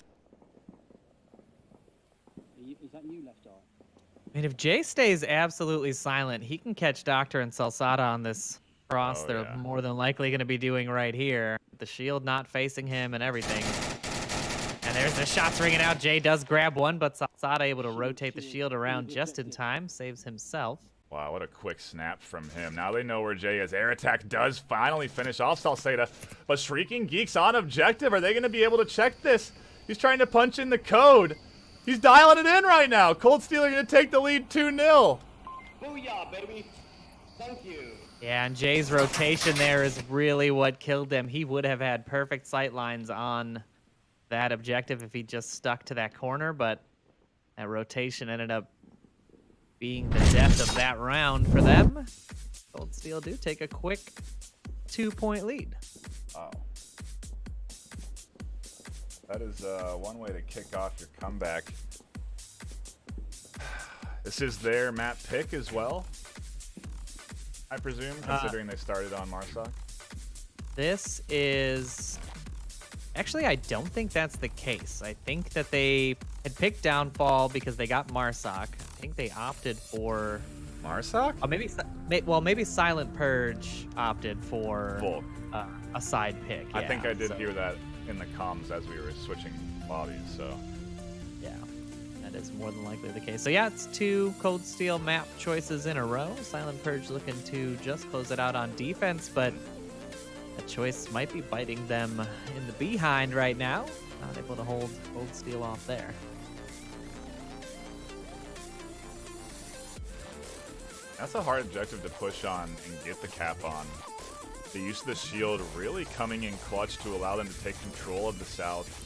Is that you left off? I mean, if Jay stays absolutely silent, he can catch Doctor and Salsada on this cross. Oh, They're yeah. more than likely going to be doing right here. The shield not facing him and everything. And there's the shots ringing out. Jay does grab one, but Salsada able to rotate the shield around just in time. Saves himself. Wow, what a quick snap from him. Now they know where Jay is. Air attack does finally finish off Salsada, but Shrieking Geek's on objective. Are they going to be able to check this? He's trying to punch in the code. He's dialing it in right now. Cold Steel are going to take the lead 2-0. Booyah, baby. Thank you. Yeah, and Jay's rotation there is really what killed him. He would have had perfect sight lines on that objective if he just stuck to that corner, but that rotation ended up being the death of that round for them. Cold Steel do take a quick 2-point lead. Wow. That is one way to kick off your comeback. This is their map pick as well, I presume, considering they started on Marsoc. This is... Actually, I don't think that's the case. I think that they had picked Downfall because they got Marsoc. I think they opted for... Marsoc? Maybe Silent Purge opted for Volk. a side pick. I think yeah, I did so- hear that in the comms as we were switching lobbies, so... Yeah, that is more than likely the case. So yeah, it's 2 Cold Steel map choices in a row. Silent Purge looking to just close it out on defense, but The choice might be biting them in the behind right now. Not able to hold Cold Steel off there. That's a hard objective to push on and get the cap on. The use of the shield really coming in clutch to allow them to take control of the south.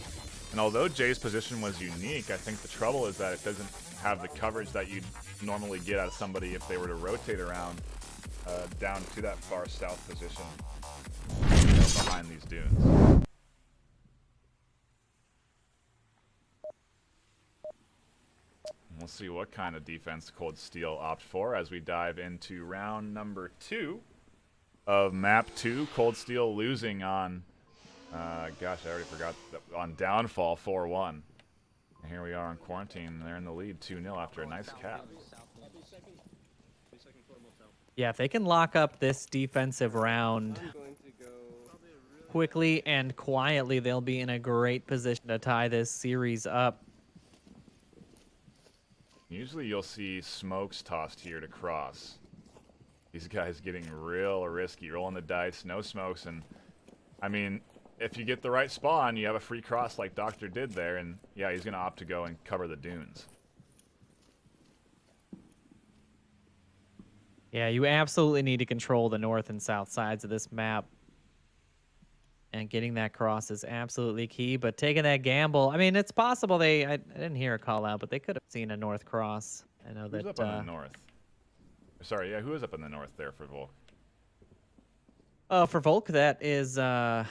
And although Jay's position was unique, I think the trouble is that it doesn't have the coverage that you'd normally get out of somebody if they were to rotate around down to that far south position behind these dunes. We'll see what kind of defense Cold Steel opt for as we dive into round number 2 of map 2. Cold Steel losing on, gosh, I already forgot, on Downfall 4-1. And here we are on Quarantine. They're in the lead 2-0 after a nice cap. Yeah, if they can lock up this defensive round quickly and quietly, they'll be in a great position to tie this series up. Usually you'll see smokes tossed here to cross. These guys getting real risky, rolling the dice, no smokes, and I mean, if you get the right spawn, you have a free cross like Doctor did there, and yeah, he's going to opt to go and cover the dunes. Yeah, you absolutely need to control the north and south sides of this map. And getting that cross is absolutely key, but taking that gamble, I mean, it's possible I didn't hear a call out, but they could have seen a north cross. I know Who's that. up on the north? Sorry, yeah, who is up in the north there for Volk? Oh, for Volk, that is, that's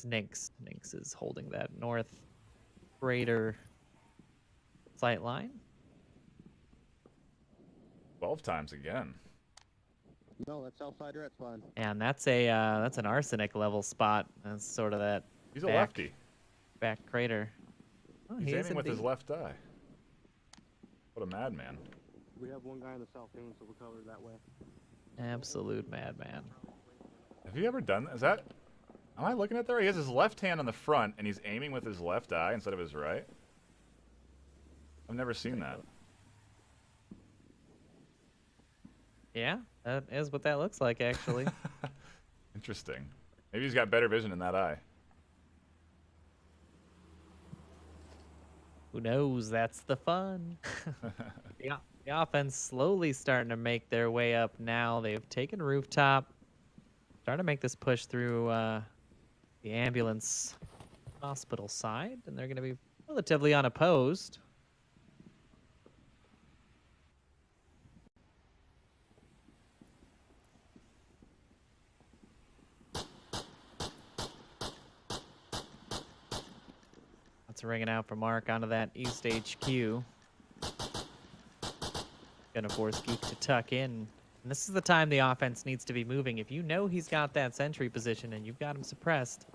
Nynx. Nynx is holding that north greater sight line. 12 times again. No, that's outside red spawn. And that's an arsenic level spot. That's sort of that. He's a lefty. Back crater. Oh, He's he is aiming with his indeed. left eye. What a madman. We have one guy in the south dune, so we'll cover that way. Absolute madman. Have you ever done that? Is that... Am I looking at there? He has his left hand on the front, and he's aiming with his left eye instead of his right? I've never seen that. Yeah, that is what that looks like, actually. Interesting. Maybe he's got better vision in that eye. Who knows? That's the fun. Yeah, the offense slowly starting to make their way up now. They've taken rooftop, starting to make this push through the ambulance hospital side, and they're going to be relatively unopposed. That's ringing out for Mark onto that East HQ. Gonna force Geek to tuck in. And this is the time the offense needs to be moving. If you know he's got that sentry position and you've got him suppressed,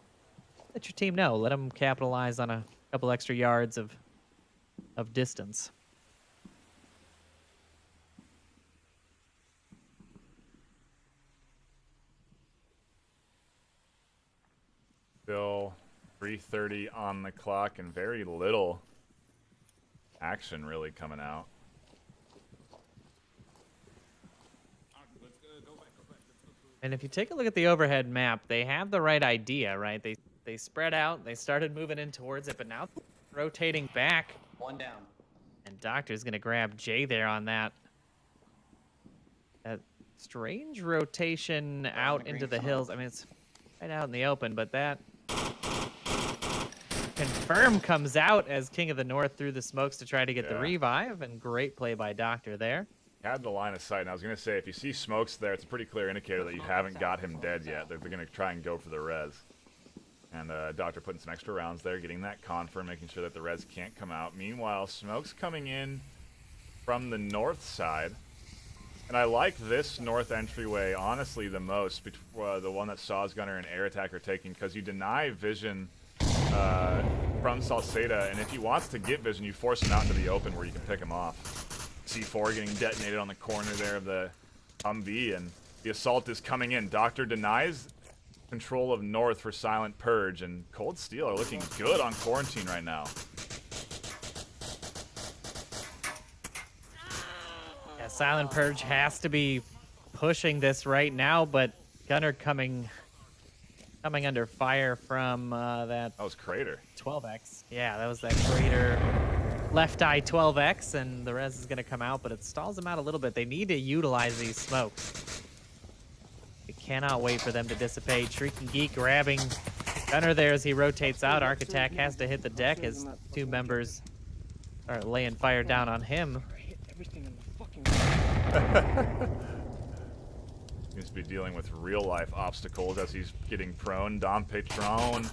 let your team know. Let him capitalize on a couple extra yards of distance. Still 3:30 on the clock and very little action really coming out. And if you take a look at the overhead map, they have the right idea, right? They spread out, they started moving in towards it, but now rotating back. One down. And Doctor's gonna grab Jay there on that strange rotation out into the hills. I mean, it's right out in the open, but that Confirm comes out as King of the North through the smokes to try to get the revive, and great play by Doctor there. Had the line of sight, and I was going to say, if you see smokes there, it's a pretty clear indicator that you haven't got him dead yet. They're going to try and go for the res. And Doctor putting some extra rounds there, getting that confirm, making sure that the res can't come out. Meanwhile, smokes coming in from the north side. And I like this north entryway, honestly, the most, the one that Saw's Gunner and Air Attack are taking, because you deny vision from Salceda, and if he wants to get vision, you force him out into the open where you can pick him off. C4 getting detonated on the corner there of the Humvee, and the assault is coming in. Doctor denies control of north for Silent Purge, and Cold Steel are looking good on quarantine right now. Yeah, Silent Purge has to be pushing this right now, but Gunner coming coming under fire from that That was Crater. 12x. Yeah, that was that Crater left eye 12x, and the res is going to come out, but it stalls them out a little bit. They need to utilize these smokes. They cannot wait for them to dissipate. Shrieking Geek grabbing Gunner there as he rotates out. Arc Attack has to hit the deck as two members are laying fire down on him. Seems to be dealing with real-life obstacles as he's getting prone. Dom Patron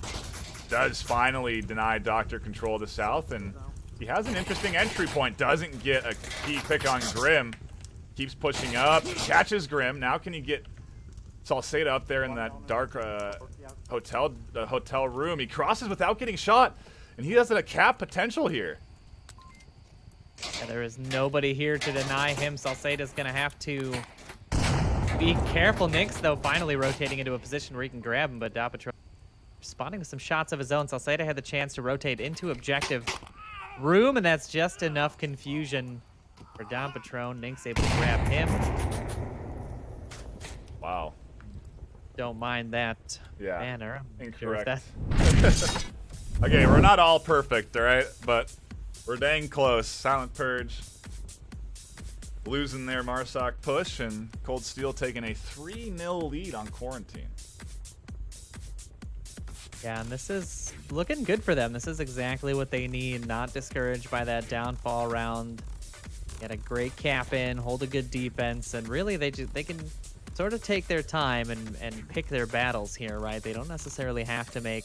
does finally deny Doctor control of the south, and he has an interesting entry point. Doesn't get a key pick on Grim. Keeps pushing up. Catches Grim. Now can he get Salceda up there in that dark hotel room? He crosses without getting shot, and he has a cap potential here. Yeah, there is nobody here to deny him. Salceda's going to have to be careful. Nix, though, finally rotating into a position where he can grab him, but Dapatron responding with some shots of his own. Salceda had the chance to rotate into objective room, and that's just enough confusion for Dom Patron. Nix able to grab him. Wow. Don't mind that Yeah. banner. Incorrect. Okay, we're not all perfect, all right? But we're dang close. Silent Purge losing their Marsoc push, and Cold Steel taking a 3-0 lead on Quarantine. Yeah, and this is looking good for them. This is exactly what they need. Not discouraged by that downfall round. Get a great cap in, hold a good defense, and really they can sort of take their time and pick their battles here, right? They don't necessarily have to make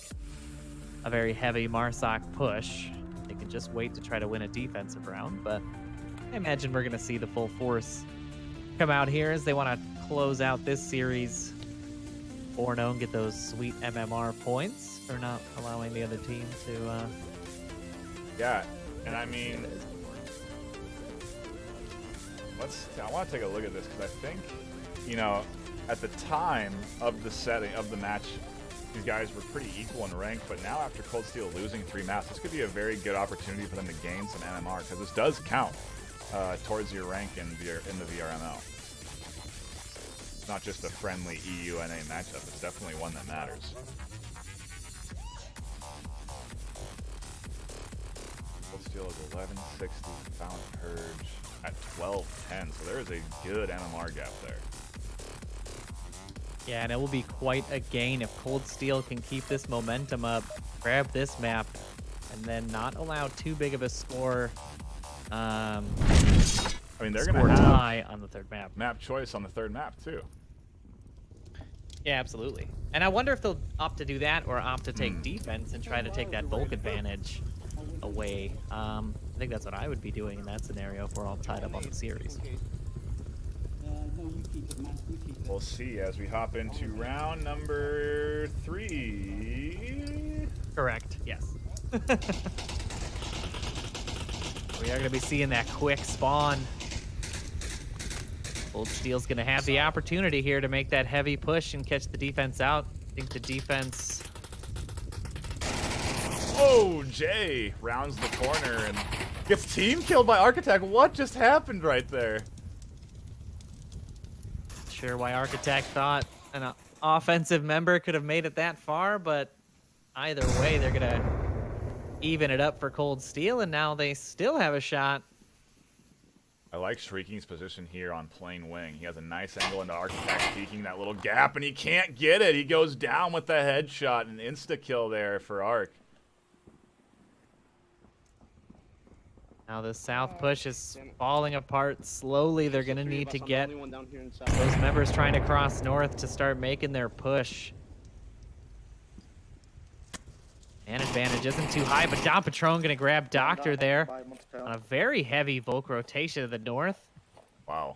a very heavy Marsoc push. They can just wait to try to win a defensive round, but I imagine we're going to see the full force come out here as they want to close out this series 4-0 and get those sweet MMR points for not allowing the other team to... Yeah, and I mean, I want to take a look at this because I think, you know, at the time of the setting of the match, these guys were pretty equal in rank, but now after Cold Steel losing 3 maps, this could be a very good opportunity for them to gain some MMR, because this does count towards your rank in the VRML. It's not just a friendly EUNA matchup, it's definitely one that matters. Cold Steel is 1160, Found Purge at 1210, so there is a good MMR gap there. Yeah, and it will be quite a gain if Cold Steel can keep this momentum up, grab this map, and then not allow too big of a score. I mean, they're going score to have tie on the third map. Map choice on the third map, too. Yeah, absolutely. And I wonder if they'll opt to do that or opt to take defense and try to take that bulk advantage away. I think that's what I would be doing in that scenario if we're all tied up on the series. We'll see as we hop into round number 3. Correct, yes. We are going to be seeing that quick spawn. Cold Steel's going to have the opportunity here to make that heavy push and catch the defense out. I think the defense... Oh, Jay rounds the corner and gets team killed by Architect. What just happened right there? Sure why Architect thought an offensive member could have made it that far, but either way, they're going to even it up for Cold Steel, and now they still have a shot. I like Shrieking's position here on plain wing. He has a nice angle into Architect, peeking that little gap, and he can't get it. He goes down with the headshot, an insta-kill there for Arc. Now the south push is falling apart slowly. They're going to need to get those members trying to cross north to start making their push. Man advantage isn't too high, but Dom Patron going to grab Doctor there on a very heavy Volk rotation to the north. Wow.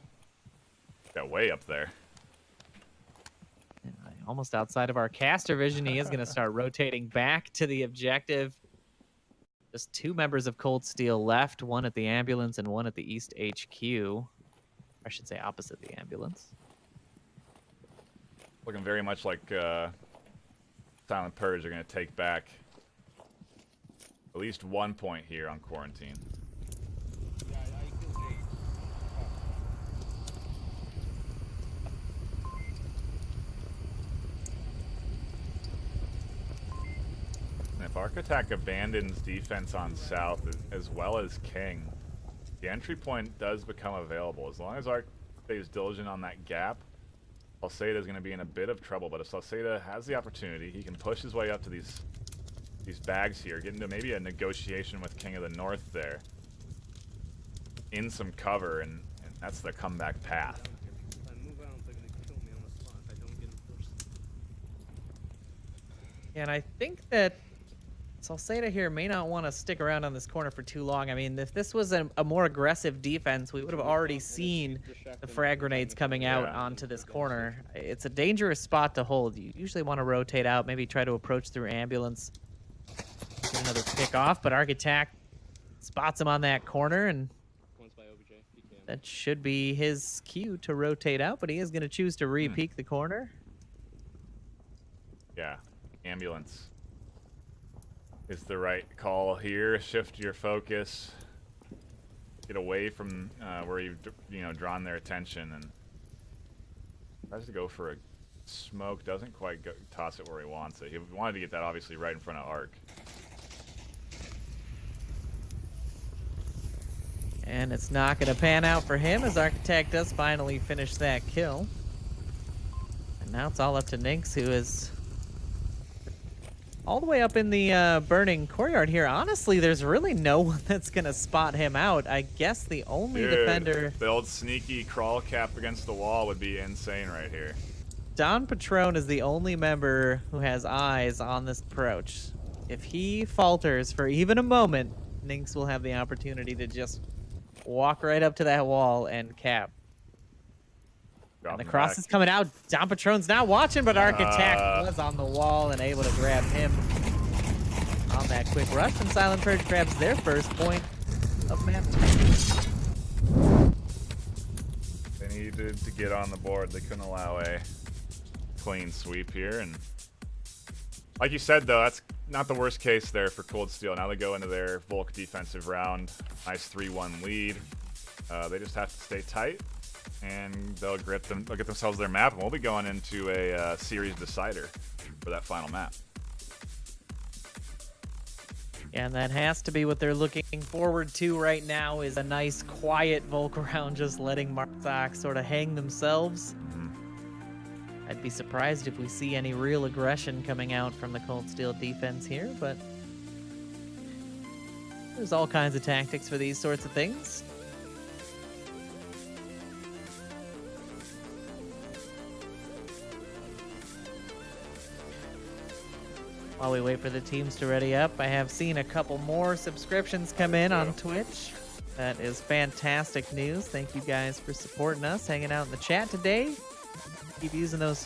Got way up there. Almost outside of our caster vision. He is going to start rotating back to the objective. Just 2 members of Cold Steel left, one at the ambulance and one at the East HQ. I should say opposite the ambulance. Looking very much like Silent Purge are going to take back at least 1 point here on Quarantine. if Architect abandons defense on South as well as King, the entry point does become available. As long as Arc stays diligent on that gap, Salceda is going to be in a bit of trouble. But if Salceda has the opportunity, he can push his way up to these bags here, get into maybe a negotiation with King of the North there, in some cover, and that's the comeback path. If I move out, they're gonna kill me on the spot if I don't get them first. And I think that Salceda here may not want to stick around on this corner for too long. I mean, if this was a more aggressive defense, we would have already seen the frag grenades coming out onto this corner. It's a dangerous spot to hold. You usually want to rotate out, maybe try to approach through ambulance. Get another pick off, but Architect spots him on that corner, and that should be his cue to rotate out, but he is going to choose to re-peek the corner. Yeah, ambulance is the right call here. Shift your focus, get away from where you've drawn their attention, and tries to go for a smoke. Doesn't quite toss it where he wants it. He wanted to get that obviously right in front of Arc. And it's not going to pan out for him as Architect does finally finish that kill. And now it's all up to Nynx, who is all the way up in the burning courtyard here. Honestly, there's really no one that's going to spot him out. I guess the only defender... The old sneaky crawl cap against the wall would be insane right here. Don Patron is the only member who has eyes on this approach. If he falters for even a moment, Nynx will have the opportunity to just walk right up to that wall and cap. And the cross is coming out. Don Patron's not watching, but Architect was on the wall and able to grab him on that quick rush. And Silent Purge grabs their first point of map 2. They needed to get on the board. They couldn't allow a clean sweep here. And like you said, though, that's not the worst case there for Cold Steel. Now they go into their Volk defensive round. Nice 3-1 lead. They just have to stay tight, and they'll get themselves their map, and we'll be going into a series decider for that final map. And that has to be what they're looking forward to right now, is a nice quiet Volk round, just letting Martzak sort of hang themselves. I'd be surprised if we see any real aggression coming out from the Cold Steel defense here, but there's all kinds of tactics for these sorts of things. While we wait for the teams to ready up, I have seen a couple more subscriptions come in on Twitch. That is fantastic news. Thank you guys for supporting us, hanging out in the chat today. Keep using those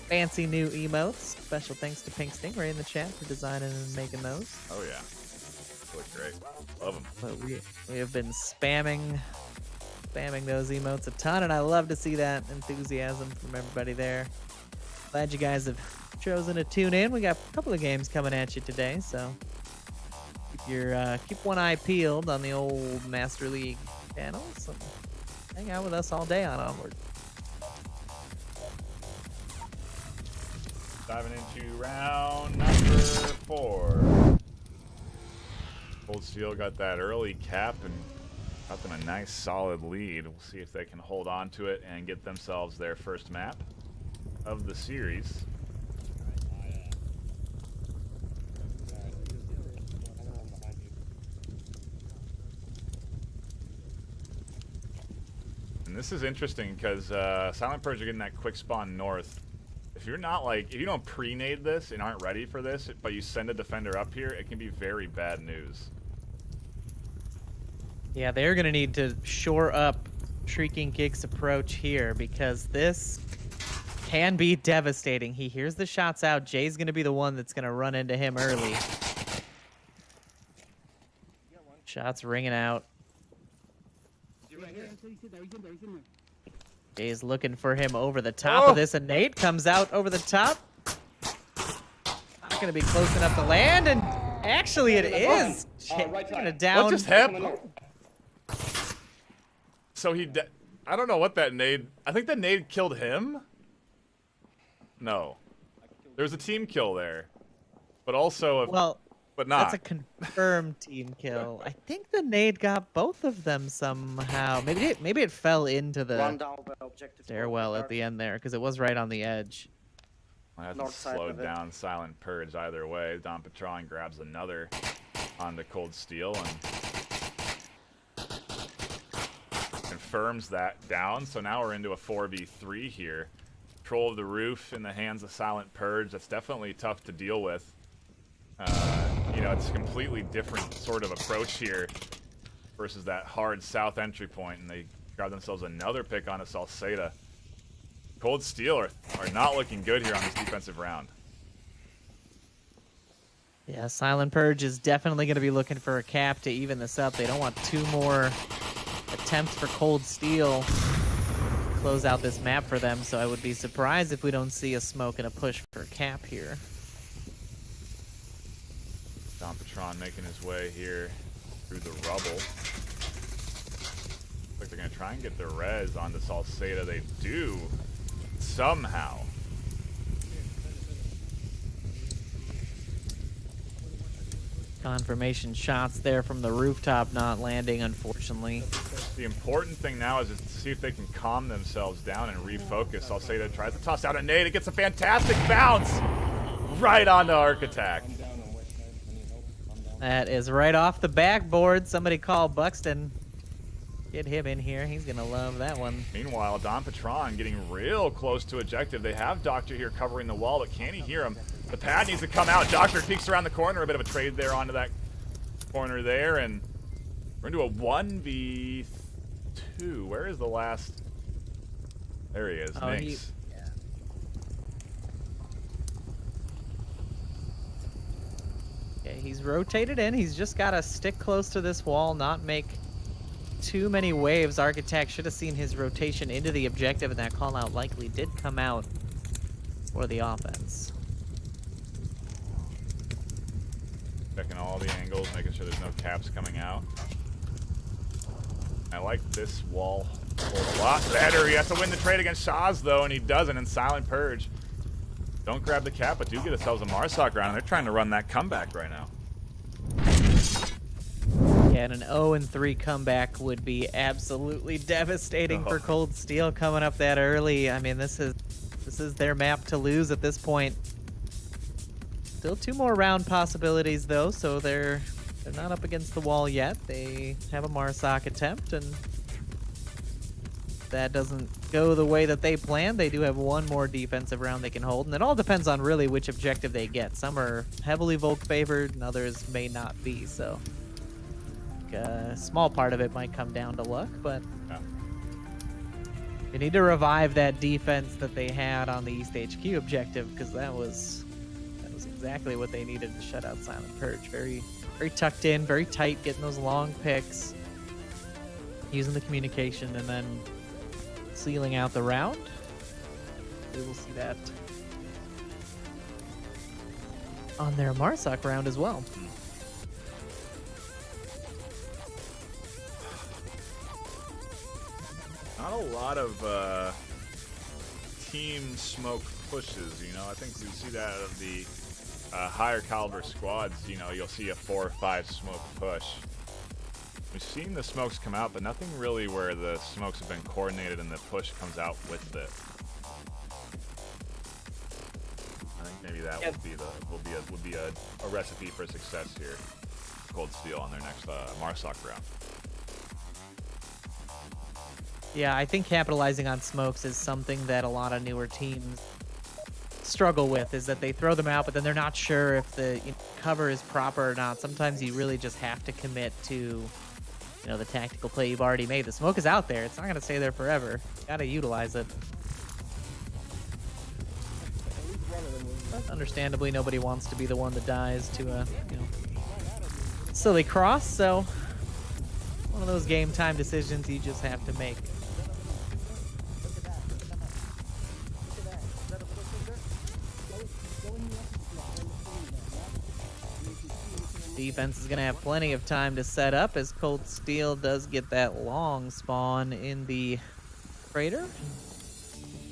fancy new emotes. Special thanks to Pink Stingray in the chat for designing and making those. Oh yeah, they look great. Love them. But we have been spamming those emotes a ton, and I love to see that enthusiasm from everybody there. Glad you guys have chosen to tune in. We got a couple of games coming at you today, so keep one eye peeled on the old Master League channels and hang out with us all day on Onward. Diving into round number 4. Cold Steel got that early cap and got them a nice solid lead. We'll see if they can hold on to it and get themselves their first map of the series. And this is interesting because Silent Purge are getting that quick spawn north. If you're not if you don't pre-nade this and aren't ready for this, but you send a defender up here, it can be very bad news. Yeah, they're going to need to shore up Shrieking Gig's approach here, because this can be devastating. He hears the shots out. Jay's going to be the one that's going to run into him early. Shots ringing out. Jay's looking for him over the top of this, and Nate comes out over the top. Not going to be close enough to land, and actually it is. Right Gonna side. down. What just happened? So I don't know what that nade... I think the nade killed him? No. There was a team kill there. But also... Well, but not. That's a confirmed team kill. I think the nade got both of them somehow. Maybe it fell into One the down by objective. stairwell at the end there because it was right on the edge. Well, that's North side slowed of it. down Silent Purge either way. Don Patron grabs another onto Cold Steel and confirms that down. So now we're into a 4v3 here. Control of the roof in the hands of Silent Purge. That's definitely tough to deal with. You know, it's a completely different sort of approach here versus that hard south entry point, and they grab themselves another pick on a Salceda. Cold Steel are not looking good here on this defensive round. Yeah, Silent Purge is definitely going to be looking for a cap to even this up. They don't want 2 more attempts for Cold Steel to close out this map for them, so I would be surprised if we don't see a smoke and a push for a cap here. Don Patron making his way here through the rubble. Looks like they're going to try and get the res onto Salceda. They do, somehow. Confirmation shots there from the rooftop not landing, unfortunately. The important thing now is to see if they can calm themselves down and refocus. Salceda tries to toss out a nade. It gets a fantastic bounce right onto Architect. That is right off the backboard. Somebody call Buxton. Get him in here. He's going to love that one. Meanwhile, Don Patron getting real close to objective. They have Doctor here covering the wall, but can he hear him? The pad needs to come out. Doctor peeks around the corner. A bit of a trade there onto that corner there, and we're into a 1v2. Where is the last? There he is, Oh, Nix. Okay, he's rotated in. He's just got to stick close to this wall, not make too many waves. Architect should have seen his rotation into the objective, and that call out likely did come out for the offense. Checking all the angles, making sure there's no caps coming out. I like this wall a lot better. He has to win the trade against Shaz, though, and he doesn't. And Silent Purge don't grab the cap, but do get themselves a Marsoc round, and they're trying to run that comeback right now. Yeah, and an 0-3 comeback would be absolutely devastating for Cold Steel coming up that early. I mean, this is their map to lose at this point. Still 2 more round possibilities though, so they're not up against the wall yet. They have a Marsoc attempt, and if that doesn't go the way that they planned, they do have 1 more defensive round they can hold, and it all depends on really which objective they get. Some are heavily Volk favored, and others may not be, so a small part of it might come down to luck, but Yeah. they need to revive that defense that they had on the East HQ objective, because that was exactly what they needed to shut out Silent Purge. Very, very tucked in, very tight, getting those long picks, using the communication, and then sealing out the round. We will see that on their Marsoc round as well. Not a lot of team smoke pushes, you know. I think we see that out of the higher caliber squads. You know, you'll see a 4 or 5 smoke push. We've seen the smokes come out, but nothing really where the smokes have been coordinated and the push comes out with it. I think maybe that would be a recipe for success here. Cold Steel on their next Marsoc round. Yeah, I think capitalizing on smokes is something that a lot of newer teams struggle with, is that they throw them out, but then they're not sure if the cover is proper or not. Sometimes you really just have to commit to, the tactical play you've already made. The smoke is out there. It's not going to stay there forever. You got to utilize it. But understandably, nobody wants to be the one that dies to a, silly cross, so one of those game time decisions you just have to make. Defense is going to have plenty of time to set up as Cold Steel does get that long spawn in the crater.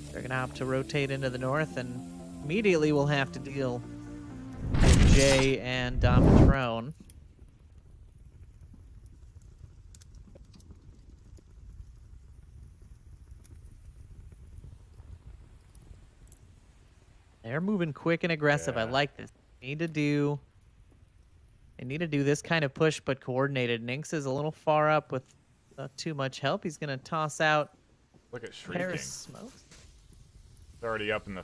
They're going to have to rotate into the north, and immediately we'll have to deal with Jay and Dom Patrone. They're moving quick and aggressive. I Yeah. like this. They need to do this kind of push, but coordinated. Nynx is a little far up with too much help. He's gonna toss out Look at a Shrieking. pair of smokes. He's already up in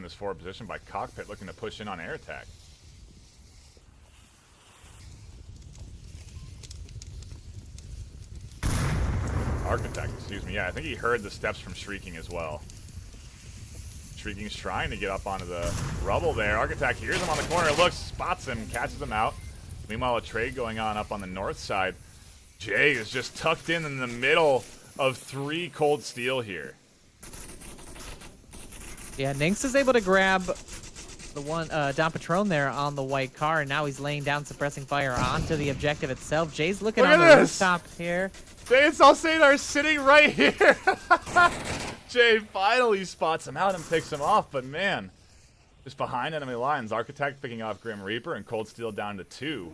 this forward position by Cockpit, looking to push in on air attack. Architect, excuse me. Yeah, I think he heard the steps from Shrieking as well. Shrieking's trying to get up onto the rubble there. Architect hears him on the corner, looks, spots him, catches him out. Meanwhile, a trade going on up on the north side. Jay is just tucked in the middle of 3 cold steel here. Yeah, Nynx is able to grab the one Don Patron there on the white car, and now he's laying down suppressing fire onto the objective itself. Jay's looking Look on at the this! rooftop here. Jay and Salcedo are sitting right here. Jay finally spots him out and picks him off, but man, just behind enemy lines, Architect picking off Grim Reaper and Cold Steel down to 2.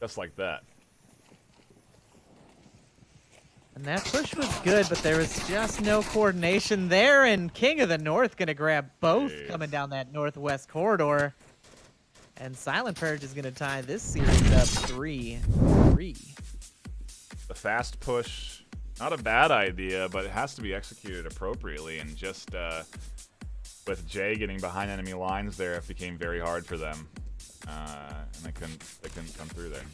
Just like that. And that push was good, but there was just no coordination there, and King of the North gonna grab both Jeez. coming down that northwest corridor. And Silent Purge is gonna tie this series up 3-3. The fast push, not a bad idea, but it has to be executed appropriately, and just with Jay getting behind enemy lines there, it became very hard for them. And they couldn't come through there.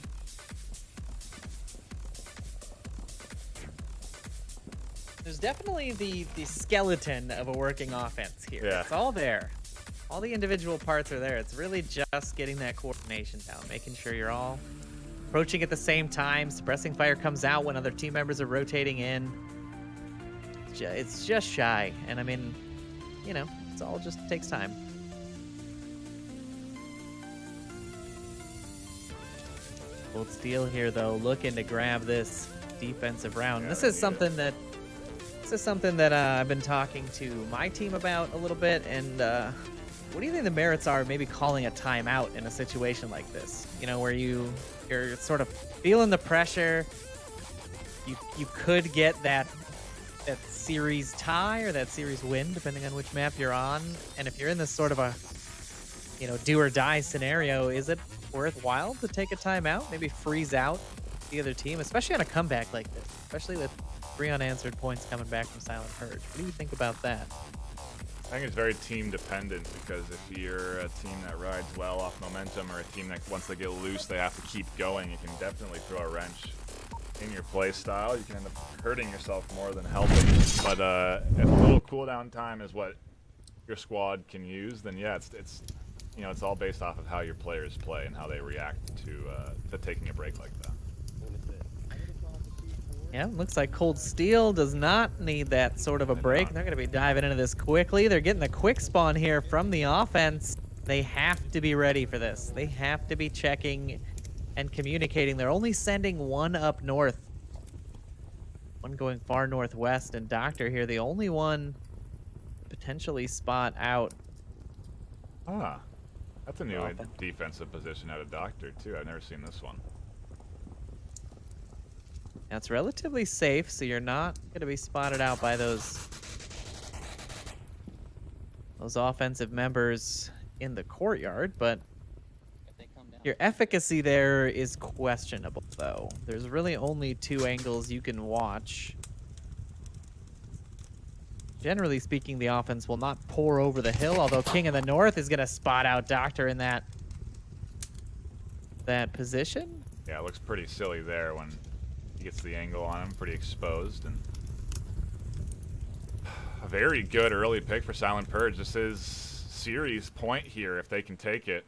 There's definitely the skeleton of a working offense here. Yeah. It's all there. All the individual parts are there. It's really just getting that coordination down, making sure you're all approaching at the same time. Suppressing fire comes out when other team members are rotating in. It's just shy. And I mean, you know, it's all just takes time. Cold Steel here, though, looking to grab this defensive round. Yeah, This they is need something that I've been talking to my team about a little bit, and what do you think the merits are of maybe calling a timeout in a situation like this? You know, where you're sort of feeling the pressure. You could get that series tie or that series win, depending on which map you're on. And if you're in this sort of a, you know, do or die scenario, is it worthwhile to take a timeout? Maybe freeze out the other team, especially on a comeback like this, especially with 3 unanswered points coming back from Silent Purge. What do you think about that? I think it's very team dependent, because if you're a team that rides well off momentum, or a team that once they get loose they have to keep going, you can definitely throw a wrench in your play style. You can end up hurting yourself more than helping. But if a little cooldown time is what your squad can use, then yeah, it's you know, it's all based off of how your players play and how they react to taking a break like that. Yeah, looks like Cold Steel does not need that sort of a break. They're going to be diving into this quickly. They're getting the quick spawn here from the offense. They have to be ready for this. They have to be checking and communicating. They're only sending one up north. One going far northwest, and Doctor here, the only one potentially spot out. Ah, that's a new Offense. defensive position out of Doctor too. I've never seen this one. Now, it's relatively safe, so you're not going to be spotted out by those offensive members in the courtyard, but your efficacy there is questionable, though. There's really only 2 angles you can watch. Generally speaking, the offense will not pour over the hill, although King of the North is going to spot out Doctor in that position. Yeah, it looks pretty silly there when he gets the angle on him, pretty exposed. And a very good early pick for Silent Purge. This is series point here if they can take it.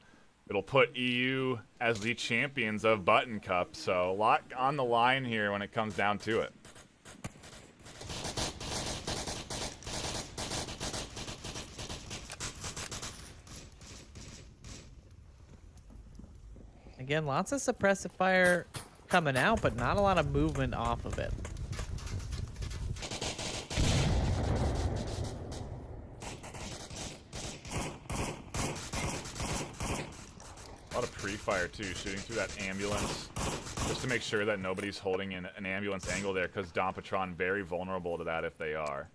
It'll put EU as the champions of Button Cup, so a lot on the line here when it comes down to it. Again, lots of suppressive fire coming out, but not a lot of movement off of it. A lot of pre-fire too, shooting through that ambulance, just to make sure that nobody's holding an ambulance angle there, because Dompatron very vulnerable to that if they are.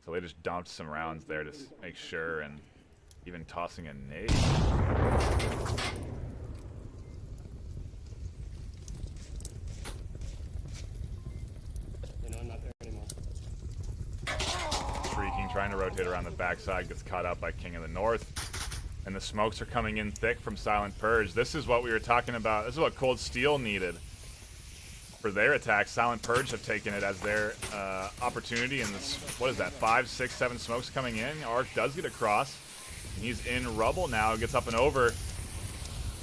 So they just dumped some rounds there to make sure, and even tossing a nade. You know, I'm not there anymore. Shrieking, trying to rotate around the backside, gets caught up by King of the North. And the smokes are coming in thick from Silent Purge. This is what we were talking about. This is what Cold Steel needed for their attack. Silent Purge have taken it as their opportunity. And this, what is that, 5, 6, 7 smokes coming in? Arc does get across. And he's in rubble now. Gets up and over.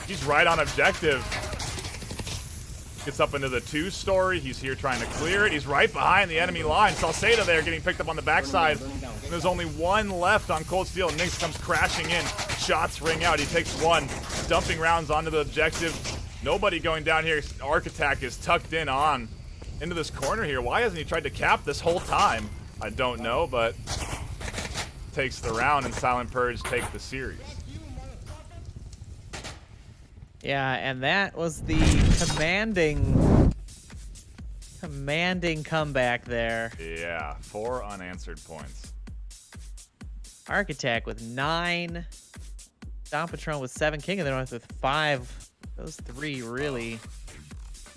He's right on objective. Gets up into the 2-story. He's here trying to clear it. He's right behind the enemy line. Salceda there getting picked up on the backside. And there's only one left on Cold Steel. Nix comes crashing in. Shots ring out. He takes one. Dumping rounds onto the objective. Nobody going down here. Arc attack is tucked in on into this corner here. Why hasn't he tried to cap this whole time? I don't know, but takes the round, and Silent Purge take the series. Yeah, and that was the commanding comeback there. Yeah, 4 unanswered points. Arc attack with 9. Dompatron with 7. King of the North with 5. Those 3 really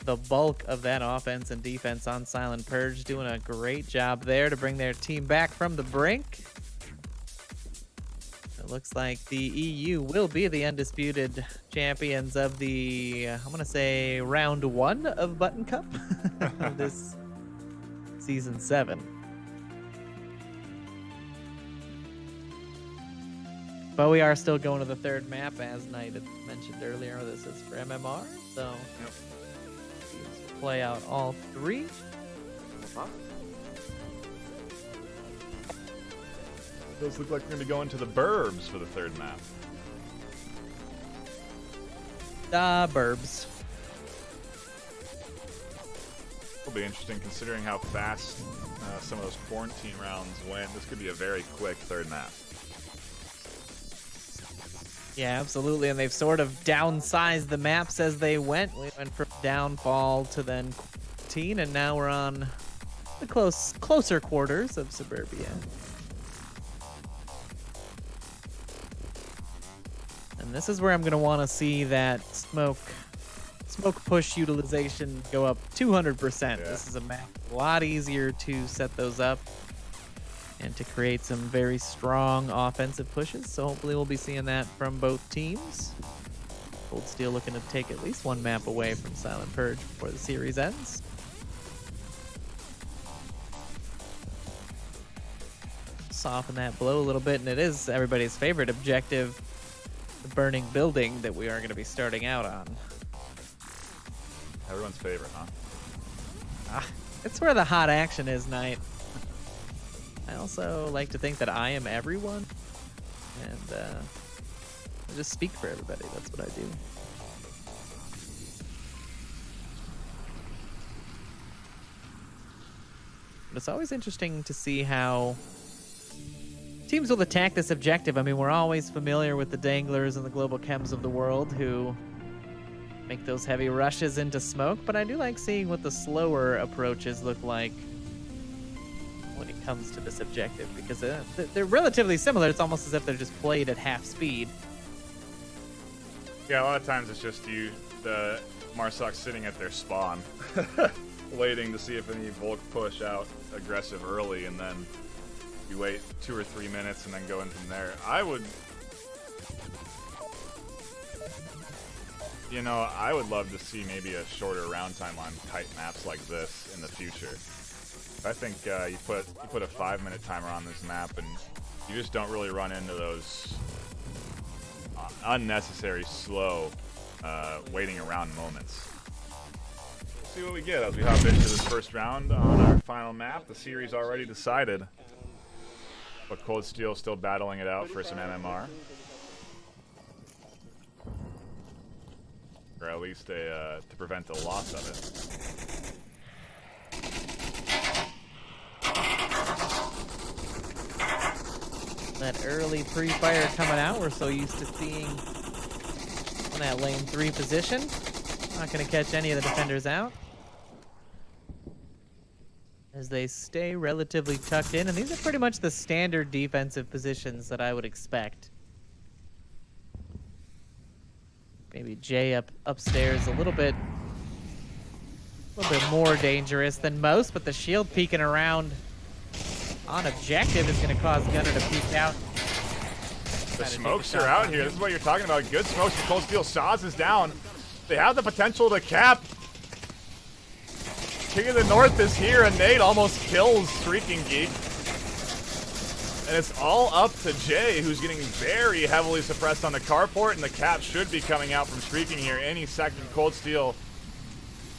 the bulk of that offense and defense on Silent Purge. Doing a great job there to bring their team back from the brink. It looks like the EU will be the undisputed champions of the, I'm going to say, round 1 of Button Cup of this season 7. But we are still going to the 3rd map, as Knight had mentioned earlier. This is for MMR, so let's play out all 3. Does look like we're going to be going to the Burbs for the 3rd map. The Burbs. Will be interesting considering how fast some of those quarantine rounds went. This could be a very quick 3rd map. Yeah, absolutely, and they've sort of downsized the maps as they went. We went from Downfall to then Quarantine, and now we're on the closer quarters of Suburbia. And this is where I'm going to want to see that smoke push utilization go up 200%. Yeah. This is a map a lot easier to set those up and to create some very strong offensive pushes. So hopefully we'll be seeing that from both teams. Cold Steel looking to take at least 1 map away from Silent Purge before the series ends. Soften that blow a little bit, and it is everybody's favorite objective, the burning building that we are going to be starting out on. Everyone's favorite, huh? It's where the hot action is, Knight. I also like to think that I am everyone, and I just speak for everybody. That's what I do. But it's always interesting to see how teams will attack this objective. I mean, we're always familiar with the Danglers and the Global Chems of the world who make those heavy rushes into smoke, but I do like seeing what the slower approaches look like when it comes to this objective, because they're relatively similar. It's almost as if they're just played at half speed. Yeah, a lot of times it's just the Marsoc sitting at their spawn, waiting to see if any Volk push out aggressive early, and then you wait 2 or 3 minutes and then go in from there. I would love to see maybe a shorter round time on tight maps like this in the future. I think you put a 5-minute timer on this map, and you just don't really run into those unnecessary slow waiting around moments. We'll see what we get as we hop into this first round on our final map. The series already decided, but Cold Steel still battling it out for some MMR. Or at least to prevent the loss of it. That early pre-fire coming out, we're so used to seeing in that lane 3 position. Not going to catch any of the defenders out, as they stay relatively tucked in. And these are pretty much the standard defensive positions that I would expect. Maybe Jay upstairs a little bit more dangerous than most, but the shield peeking around on objective is going to cause Gunner to peek out. The smokes are out here. This is what you're talking about. Good smokes from Cold Steel. Shaz is down. They have the potential to cap. King of the North is here, and Nate almost kills Shrieking Geek. And it's all up to Jay, who's getting very heavily suppressed on the carport, and the cap should be coming out from Shrieking here any second. Cold Steel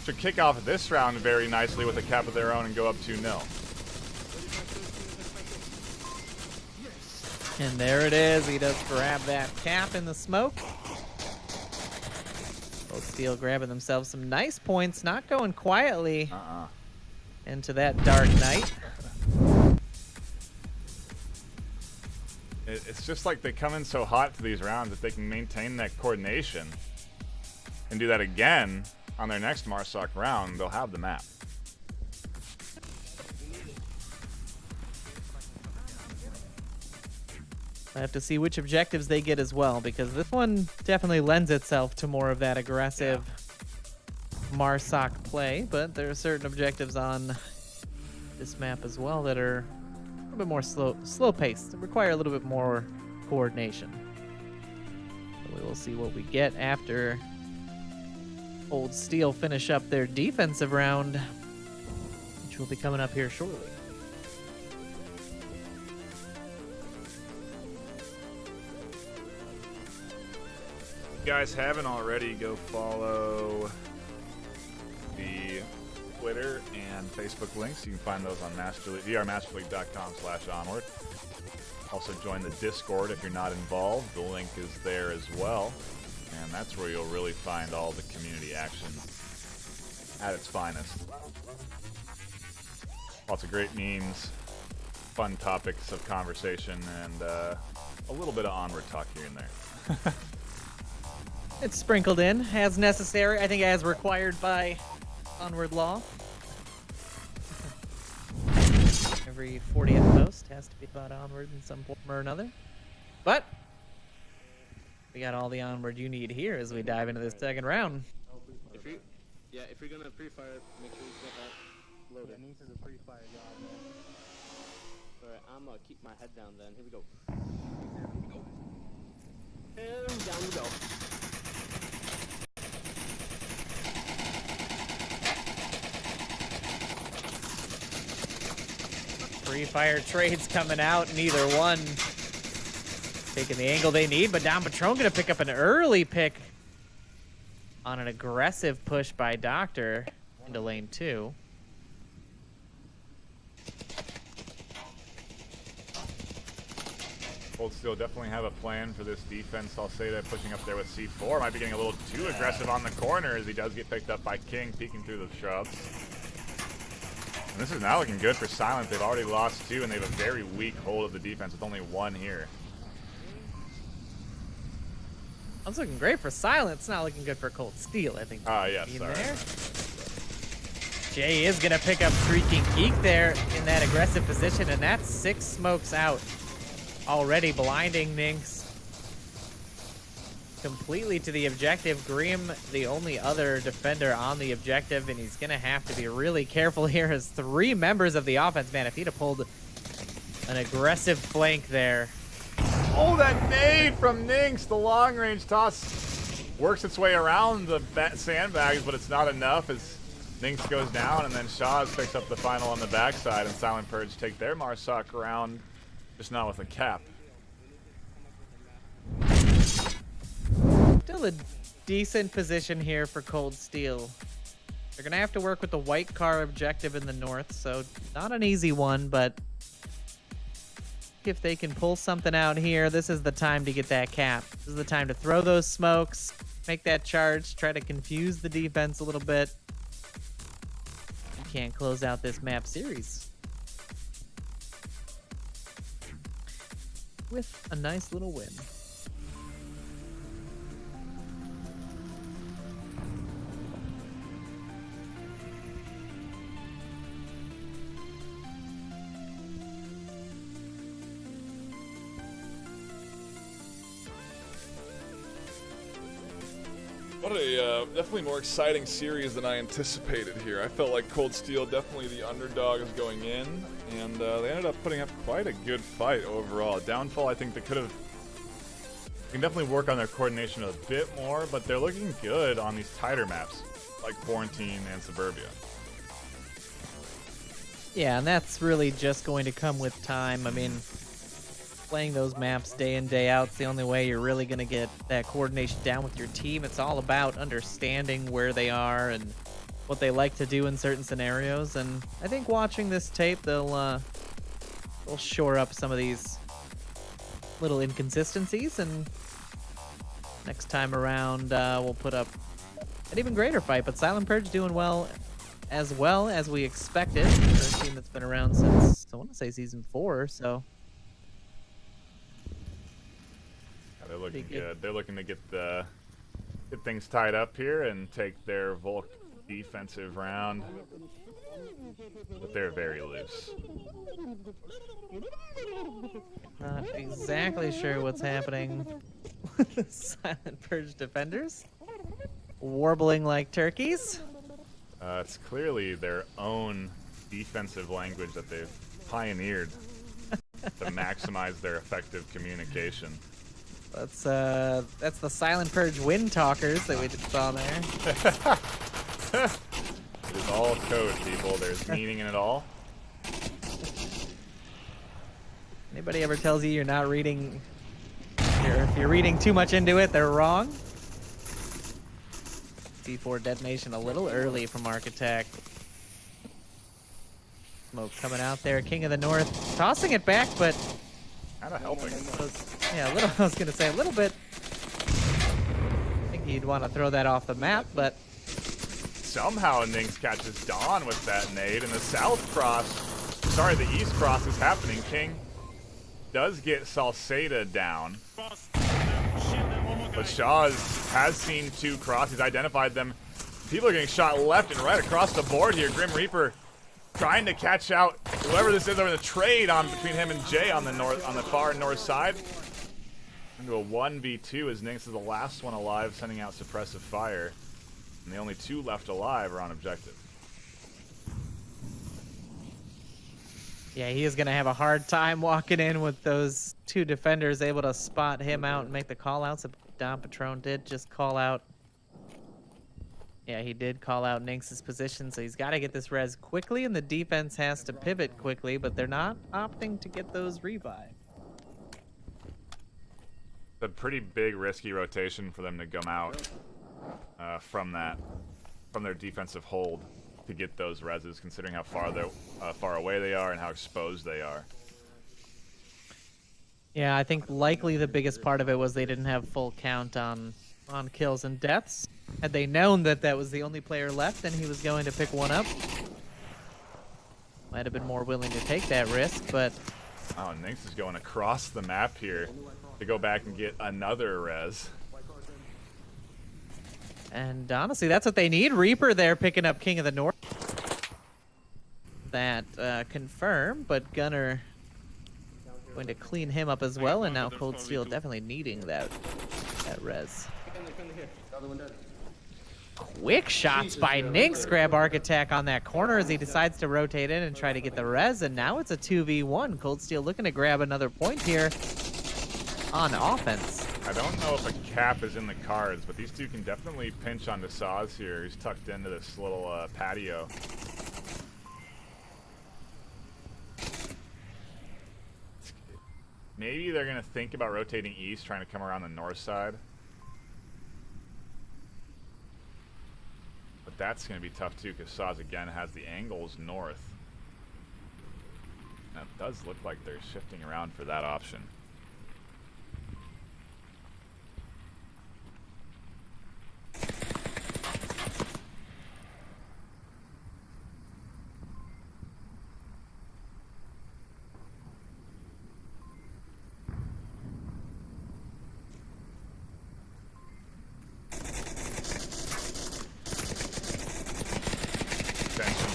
should kick off this round very nicely with a cap of their own and go up 2-0. And there it is. He does grab that cap in the smoke. Cold Steel grabbing themselves some nice points, not going quietly into that Dark Knight. It's just like they come in so hot for these rounds that they can maintain that coordination and do that again on their next Marsoc round. They'll have the map. I have to see which objectives they get as well, because this one definitely lends itself to more of that aggressive Marsoc play, but there are certain objectives on this map as well that are a little bit more slow paced, that require a little bit more coordination. So we will see what we get after Cold Steel finish up their defensive round, which will be coming up here shortly. If you guys haven't already, go follow the Twitter and Facebook links. You can find those on vrmasterleague.com/onward. Also join the Discord if you're not involved. The link is there as well. And that's where you'll really find all the community action at its finest. Lots of great memes, fun topics of conversation, and a little bit of Onward talk here and there. It's sprinkled in as necessary, I think as required by Onward law. Every 40th post has to be about Onward in some form or another. But we got all the Onward you need here as we dive into this second round. If you're gonna pre-fire, make sure you get that loaded. This is a pre-fire job, man. Alright, I'm gonna keep my head down then. Here we go. And down we go. Free-fire trades coming out, neither one taking the angle they need, but Down Patron gonna pick up an early pick on an aggressive push by Doctor into lane 2. Cold Steel definitely have a plan for this defense. I'll say that pushing up there with C4 might be getting a little too aggressive on the corner as he does get picked up by King, peeking through the shrubs. And this is not looking good for Silent. They've already lost 2, and they have a very weak hold of the defense with only 1 here. That's looking great for Silent. It's not looking good for Cold Steel, I think. Yes, In sorry. there. Jay is gonna pick up Shrieking Geek there in that aggressive position, and that's 6 smokes out already, blinding Nynx completely to the objective. Grim, the only other defender on the objective, and he's gonna have to be really careful here as 3 members of the offense. Man, if he'd have pulled an aggressive flank there. Oh, that nade from Nynx! The long-range toss works its way around the sandbags, but it's not enough as Nynx goes down, and then Shaz picks up the final on the backside, and Silent Purge take their Marsoc round, just not with a cap. Still a decent position here for Cold Steel. They're gonna have to work with the white car objective in the north, so not an easy one, but if they can pull something out here, this is the time to get that cap. This is the time to throw those smokes, make that charge, try to confuse the defense a little bit. You can't close out this map series with a nice little win. What a definitely more exciting series than I anticipated here. I felt like Cold Steel definitely the underdog is going in, and they ended up putting up quite a good fight overall. Downfall, I think they could have. Can definitely work on their coordination a bit more, but they're looking good on these tighter maps like Quarantine and Suburbia. Yeah, and that's really just going to come with time. I mean, playing those maps day in, day out is the only way you're really going to get that coordination down with your team. It's all about understanding where they are and what they like to do in certain scenarios. And I think watching this tape, they'll shore up some of these little inconsistencies. And next time around, we'll put up an even greater fight. But Silent Purge doing well as we expected. They're a team that's been around since, I want to say, season 4, so. They're looking good. They're looking to get things tied up here and take their Volk defensive round, but they're very loose. Not exactly sure what's happening with the Silent Purge defenders. Warbling like turkeys. It's clearly their own defensive language that they've pioneered to maximize their effective communication. That's the Silent Purge wind talkers that we just saw there. It is all code, people. There's meaning in it all. Anybody ever tells you you're not reading, if you're reading too much into it, they're wrong. C4 detonation a little early from Architect. Smoke coming out there. King of the North tossing it back, but Kind of helping. yeah, I was gonna say a little bit. I think you'd want to throw that off the map, but Somehow Nynx catches Dawn with that nade, and the the east cross is happening. King does get Salceda down. But Shaw has seen 2 crosses. He's identified them. People are getting shot left and right across the board here. Grim Reaper trying to catch out whoever this is. They're in a trade on between him and Jay on the far north side. Into a 1v2 as Nynx is the last one alive, sending out suppressive fire. And the only 2 left alive are on objective. yeah, he is gonna have a hard time walking in with those 2 defenders able to spot him out and make the call outs. Don Patron did just call out. Yeah, he did call out Nynx's position, so he's got to get this res quickly, and the defense has to pivot quickly, but they're not opting to get those revive. It's a pretty big, risky rotation for them to come out from their defensive hold to get those reses, considering how far away they are and how exposed they are. Yeah, I think likely the biggest part of it was they didn't have full count on kills and deaths. Had they known that that was the only player left and he was going to pick one up, might have been more willing to take that risk, but... Oh, Nynx is going across the map here to go back and get another res. And honestly, that's what they need. Reaper there picking up King of the North. That confirmed, but Gunner going to clean him up as well, and now Cold Steel definitely needing that res. Quick shots by Nynx. Grab Architect on that corner as he decides to rotate in and try to get the res, and now it's a 2v1. Cold Steel looking to grab another point here on offense. I don't know if a cap is in the cards, but these 2 can definitely pinch onto Saz here. He's tucked into this little patio. Maybe they're going to think about rotating east, trying to come around the north side. But that's going to be tough too, because Saz again has the angles north. And it does look like they're shifting around for that option.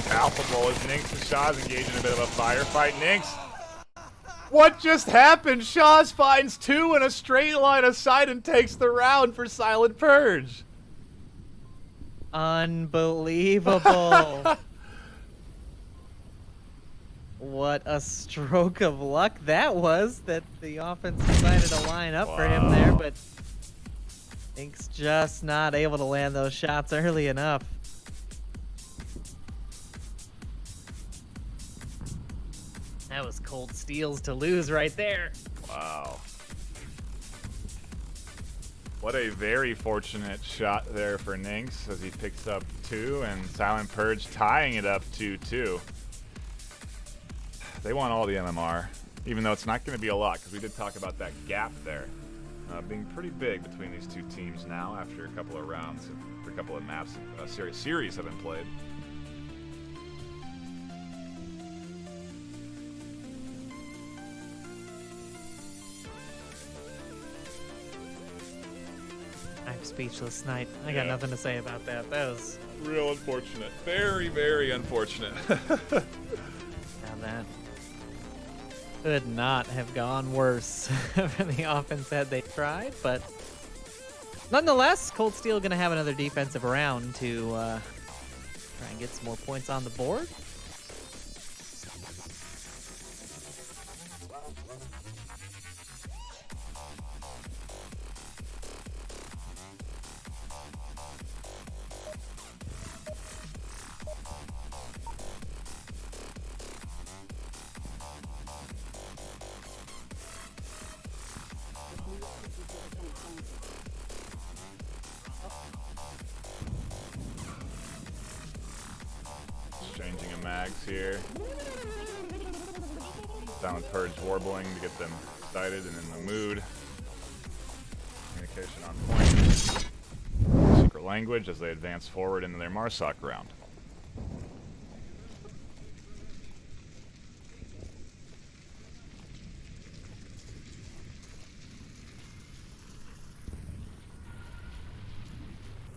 Palpable as Nynx and Shaw's engaged in a bit of a firefight. Nynx, what just happened? Shaw's finds 2 in a straight line of sight and takes the round for Silent Purge. Unbelievable. What a stroke of luck that was, that the offense decided to line up for him there, but Ink's just not able to land those shots early enough. That was cold steals to lose right there. Wow. What a very fortunate shot there for Ninx as he picks up 2, and Silent Purge tying it up 2-2. They want all the MMR, even though it's not going to be a lot, because we did talk about that gap there being pretty big between these two teams now after a couple of rounds, after a couple of maps, series have been played. I'm speechless, Knight. I got nothing to say about that. That was Real unfortunate. Very, very unfortunate. now that could not have gone worse for the offense had they tried, but nonetheless, Cold Steel gonna have another defensive round to try and get some more points on the board. Changing of mags here. Silent Purge warbling to get them excited and in the mood. Communication on point. Secret language as they advance forward into their Marsoc round.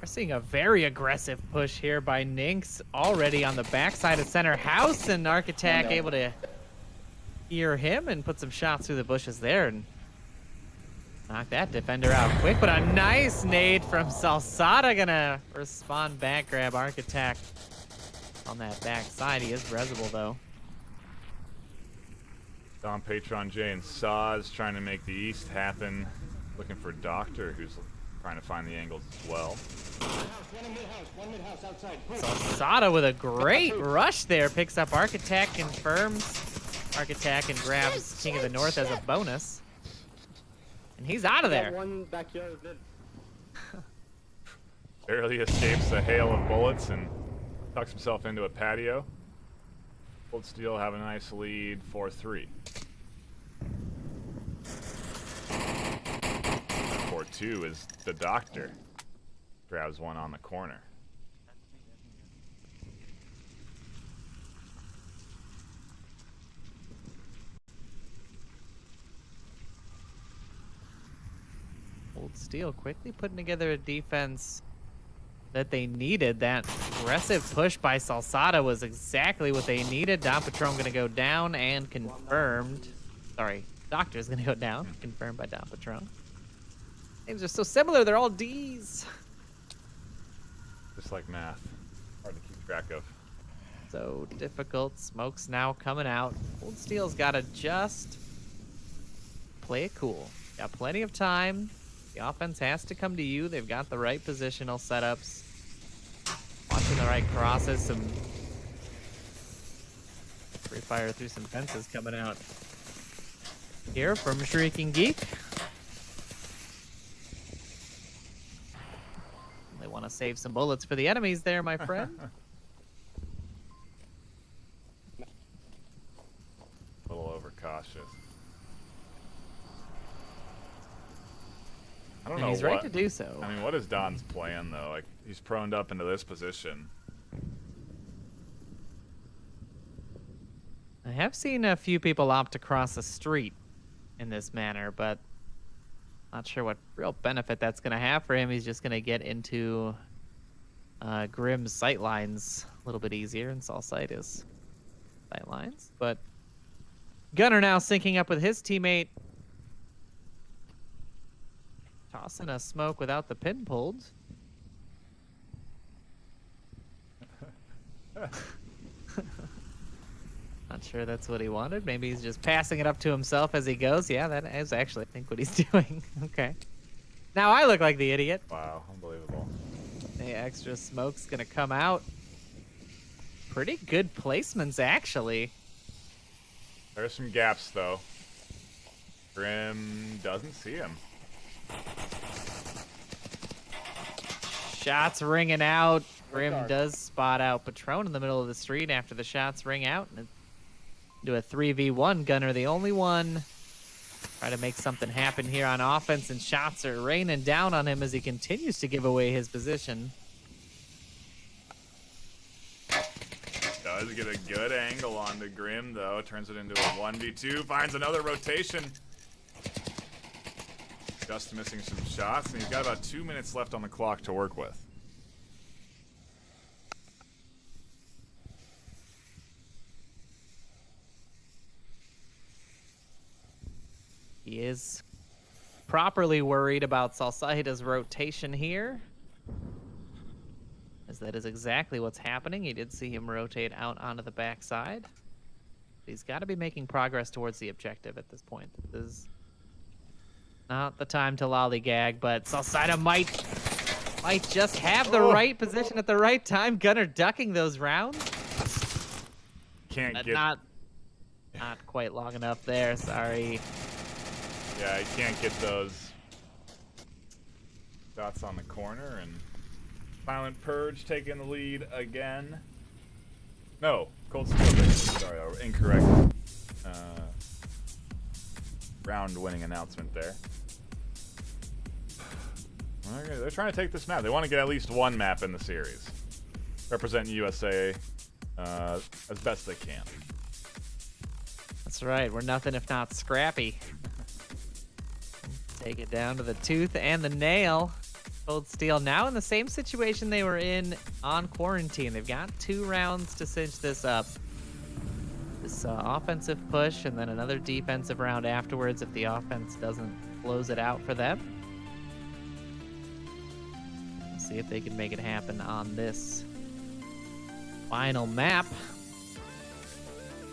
We're seeing a very aggressive push here by Ninx already on the backside of center house, and Architect able to hear him and put some shots through the bushes there and knock that defender out quick. But a nice nade from Salsada, gonna respond back, grab Architect on that backside. He is reservable though. Don Patron J and Saz trying to make the East happen. Looking for Doctor, who's trying to find the angles as well. One mid-house outside. Salsada with a great rush there. Picks up Architect, confirms Architect, and grabs King of the North as a bonus. And he's out of there. One backyard mid. Barely escapes a hail of bullets and tucks himself into a patio. Cold Steel have a nice lead, 4-3. 4-2 is the Doctor. Grabs one on the corner. Cold Steel quickly putting together a defense that they needed. That aggressive push by Salsada was exactly what they needed. Don Patron going to go down and confirmed. Sorry, Doctor's going to go down. Confirmed by Don Patron. Names are so similar. They're all D's. Just like math. Hard to keep track of. So difficult. Smoke's now coming out. Cold Steel's got to just play it cool. Got plenty of time. The offense has to come to you. They've got the right positional setups. Watching the right crosses. Some free fire through some fences coming out here from Shrieking Geek. They want to save some bullets for the enemies there, my friend. A little overcautious. I don't know. He's right to do so. I mean, what is Don's plan though? Like, he's proned up into this position. I have seen a few people opt to cross the street in this manner, but not sure what real benefit that's going to have for him. He's just going to get into Grimm's sight lines a little bit easier, and Saul sight is sight lines. But Gunner now syncing up with his teammate. Tossing a smoke without the pin pulled. Not sure that's what he wanted. Maybe he's just passing it up to himself as he goes. Yeah, that is actually, I think, what he's doing. Okay. Now I look like the idiot. Wow, unbelievable. The extra smoke's gonna come out. Pretty good placements, actually. There's some gaps, though. Grim doesn't see him. Shots ringing out. Grim does spot out Patron in the middle of the street after the shots ring out. And do a 3v1. Gunner the only one. Try to make something happen here on offense, and shots are raining down on him as he continues to give away his position. Does get a good angle onto Grim, though. Turns it into a 1v2. Finds another rotation. Just missing some shots, and he's got about 2 minutes left on the clock to work with. He is properly worried about Salsaida's rotation here, as that is exactly what's happening. You did see him rotate out onto the backside. He's got to be making progress towards the objective at this point. This is not the time to lollygag, but Salsaida might just have the right position at the right time. Gunner ducking those rounds. Can't But get... not quite long enough there, sorry. Yeah, he can't get those shots on the corner, and Silent Purge taking the lead again. No, Cold Steel. Sorry, incorrect round-winning announcement there. Okay, they're trying to take this map. They want to get at least one map in the series. Represent USA as best they can. That's right, we're nothing if not scrappy. Take it down to the tooth and the nail. Cold Steel now in the same situation they were in on quarantine. They've got 2 rounds to cinch this up. This offensive push and then another defensive round afterwards if the offense doesn't close it out for them. We'll see if they can make it happen on this final map.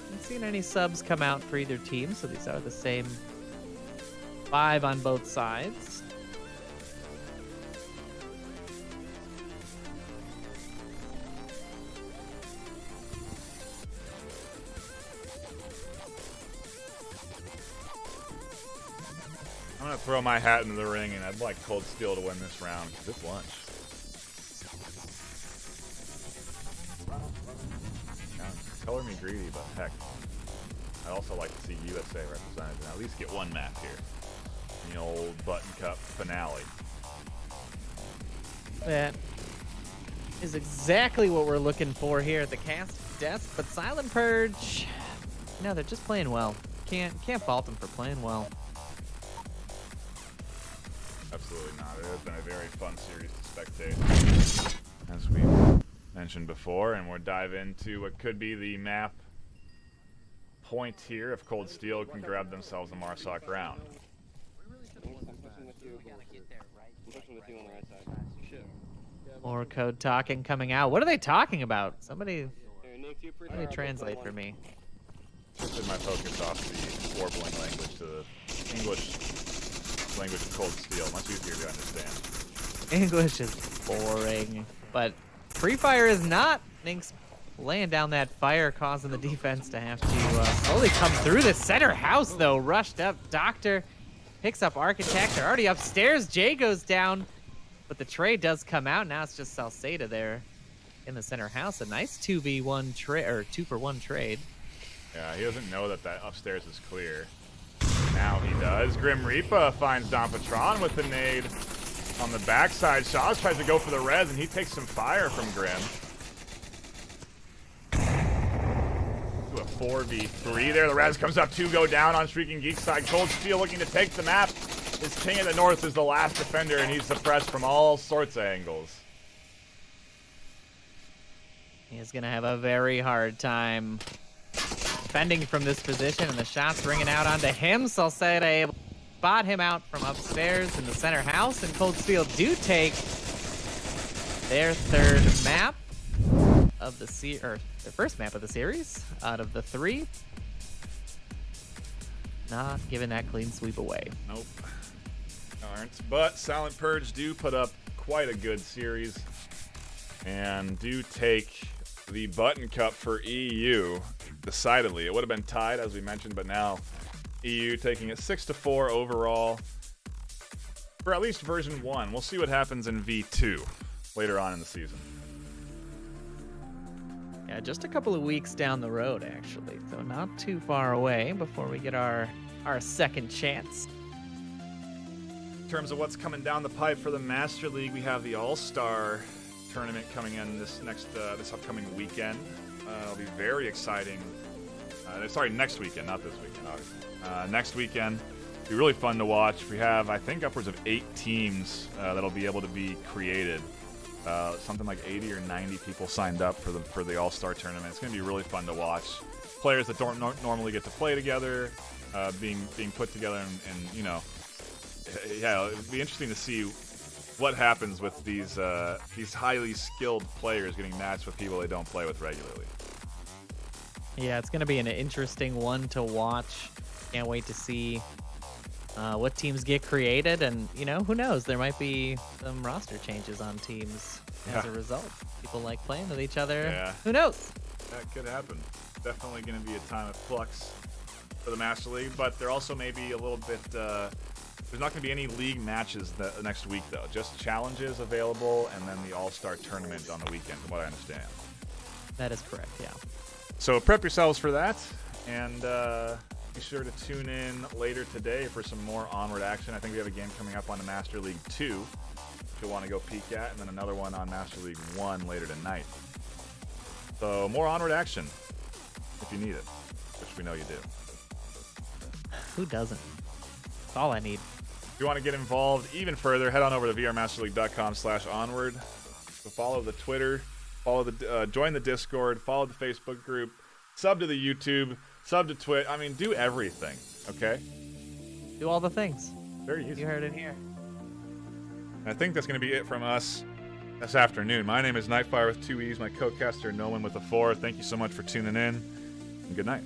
Haven't seen any subs come out for either team, so these are the same 5 on both sides. I'm gonna throw my hat into the ring, and I'd like Cold Steel to win this round. This lunch. Color me greedy, but heck, I'd also like to see USA represented and at least get one map here. The old Button Cup finale. That is exactly what we're looking for here at the cast desk. But Silent Purge, no, they're just playing well. Can't fault them for playing well. Absolutely not. It has been a very fun series to spectate, as we mentioned before, and we'll dive into what could be the map point here if Cold Steel can grab themselves a Marsoc round. More code talking coming out. What are they talking about? Somebody translate for me. Shifted my focus off the warbling language to the English language of Cold Steel. Much easier to understand. English is boring, but Free Fire is not. Nink's laying down that fire, causing the defense to have to slowly come through the center house, though. Rushed up. Doctor picks up Architect. They're already upstairs. Jay goes down, but the trade does come out. Now it's just Salsada there in the center house. A nice 2v1 trade, or 2-for-1 trade. Yeah, he doesn't know that upstairs is clear. Now he does. Grim Reaper finds Don Patron with the nade on the backside. Shaw's tries to go for the res, and he takes some fire from Grim. To a 4v3 there. The res comes up, 2 go down on Shrieking Geek side. Cold Steel looking to take the map. His King of the North is the last defender, and he's suppressed from all sorts of angles. He's going to have a very hard time defending from this position, and the shots ringing out onto him. Salsada able to spot him out from upstairs in the center house, and Cold Steel do take their 3rd map of the the first map of the series out of the 3. Not giving that clean sweep away. Nope. Aren't. But Silent Purge do put up quite a good series and do take the Button Cup for EU decidedly. It would have been tied, as we mentioned, but now EU taking it 6-4 overall for at least version 1. We'll see what happens in V2 later on in the season. Yeah, just a couple of weeks down the road, actually. So not too far away before we get our second chance. In terms of what's coming down the pipe for the Master League, we have the All-Star tournament coming in this upcoming weekend. It'll be very exciting. Sorry, next weekend, not this weekend, obviously. Next weekend, it'll be really fun to watch. We have, I think, upwards of 8 teams that'll be able to be created. Something like 80 or 90 people signed up for the All-Star tournament. It's going to be really fun to watch. Players that don't normally get to play together, being put together, and you know, yeah, it'd be interesting to see what happens with these highly skilled players getting matched with people they don't play with regularly. Yeah, it's going to be an interesting one to watch. Can't wait to see what teams get created, and you know, who knows, there might be some roster changes on teams as a result. People like playing with each other. Yeah. Who knows? That could happen. Definitely going to be a time of flux for the Master League, but there also may be a little bit. There's not going to be any league matches next week, though. Just challenges available, and then the All-Star tournament on the weekend, from what I understand. That is correct, yeah. So prep yourselves for that, and be sure to tune in later today for some more Onward action. I think we have a game coming up on the Master League 2, if you'll want to go peek at, and then another one on Master League 1 later tonight. So more Onward action, if you need it, which we know you do. Who doesn't? That's all I need. If you want to get involved even further, head on over to vrmasterleague.com/onward. So follow the Twitter, join the Discord, follow the Facebook group, sub to the YouTube, sub to Twitch. I mean, do everything, okay? Do all the things. Very easy. You heard it here. I think that's going to be it from us this afternoon. My name is NightFiree with 2 E's, my co-caster Nolan with a 4. Thank you so much for tuning in, and good night.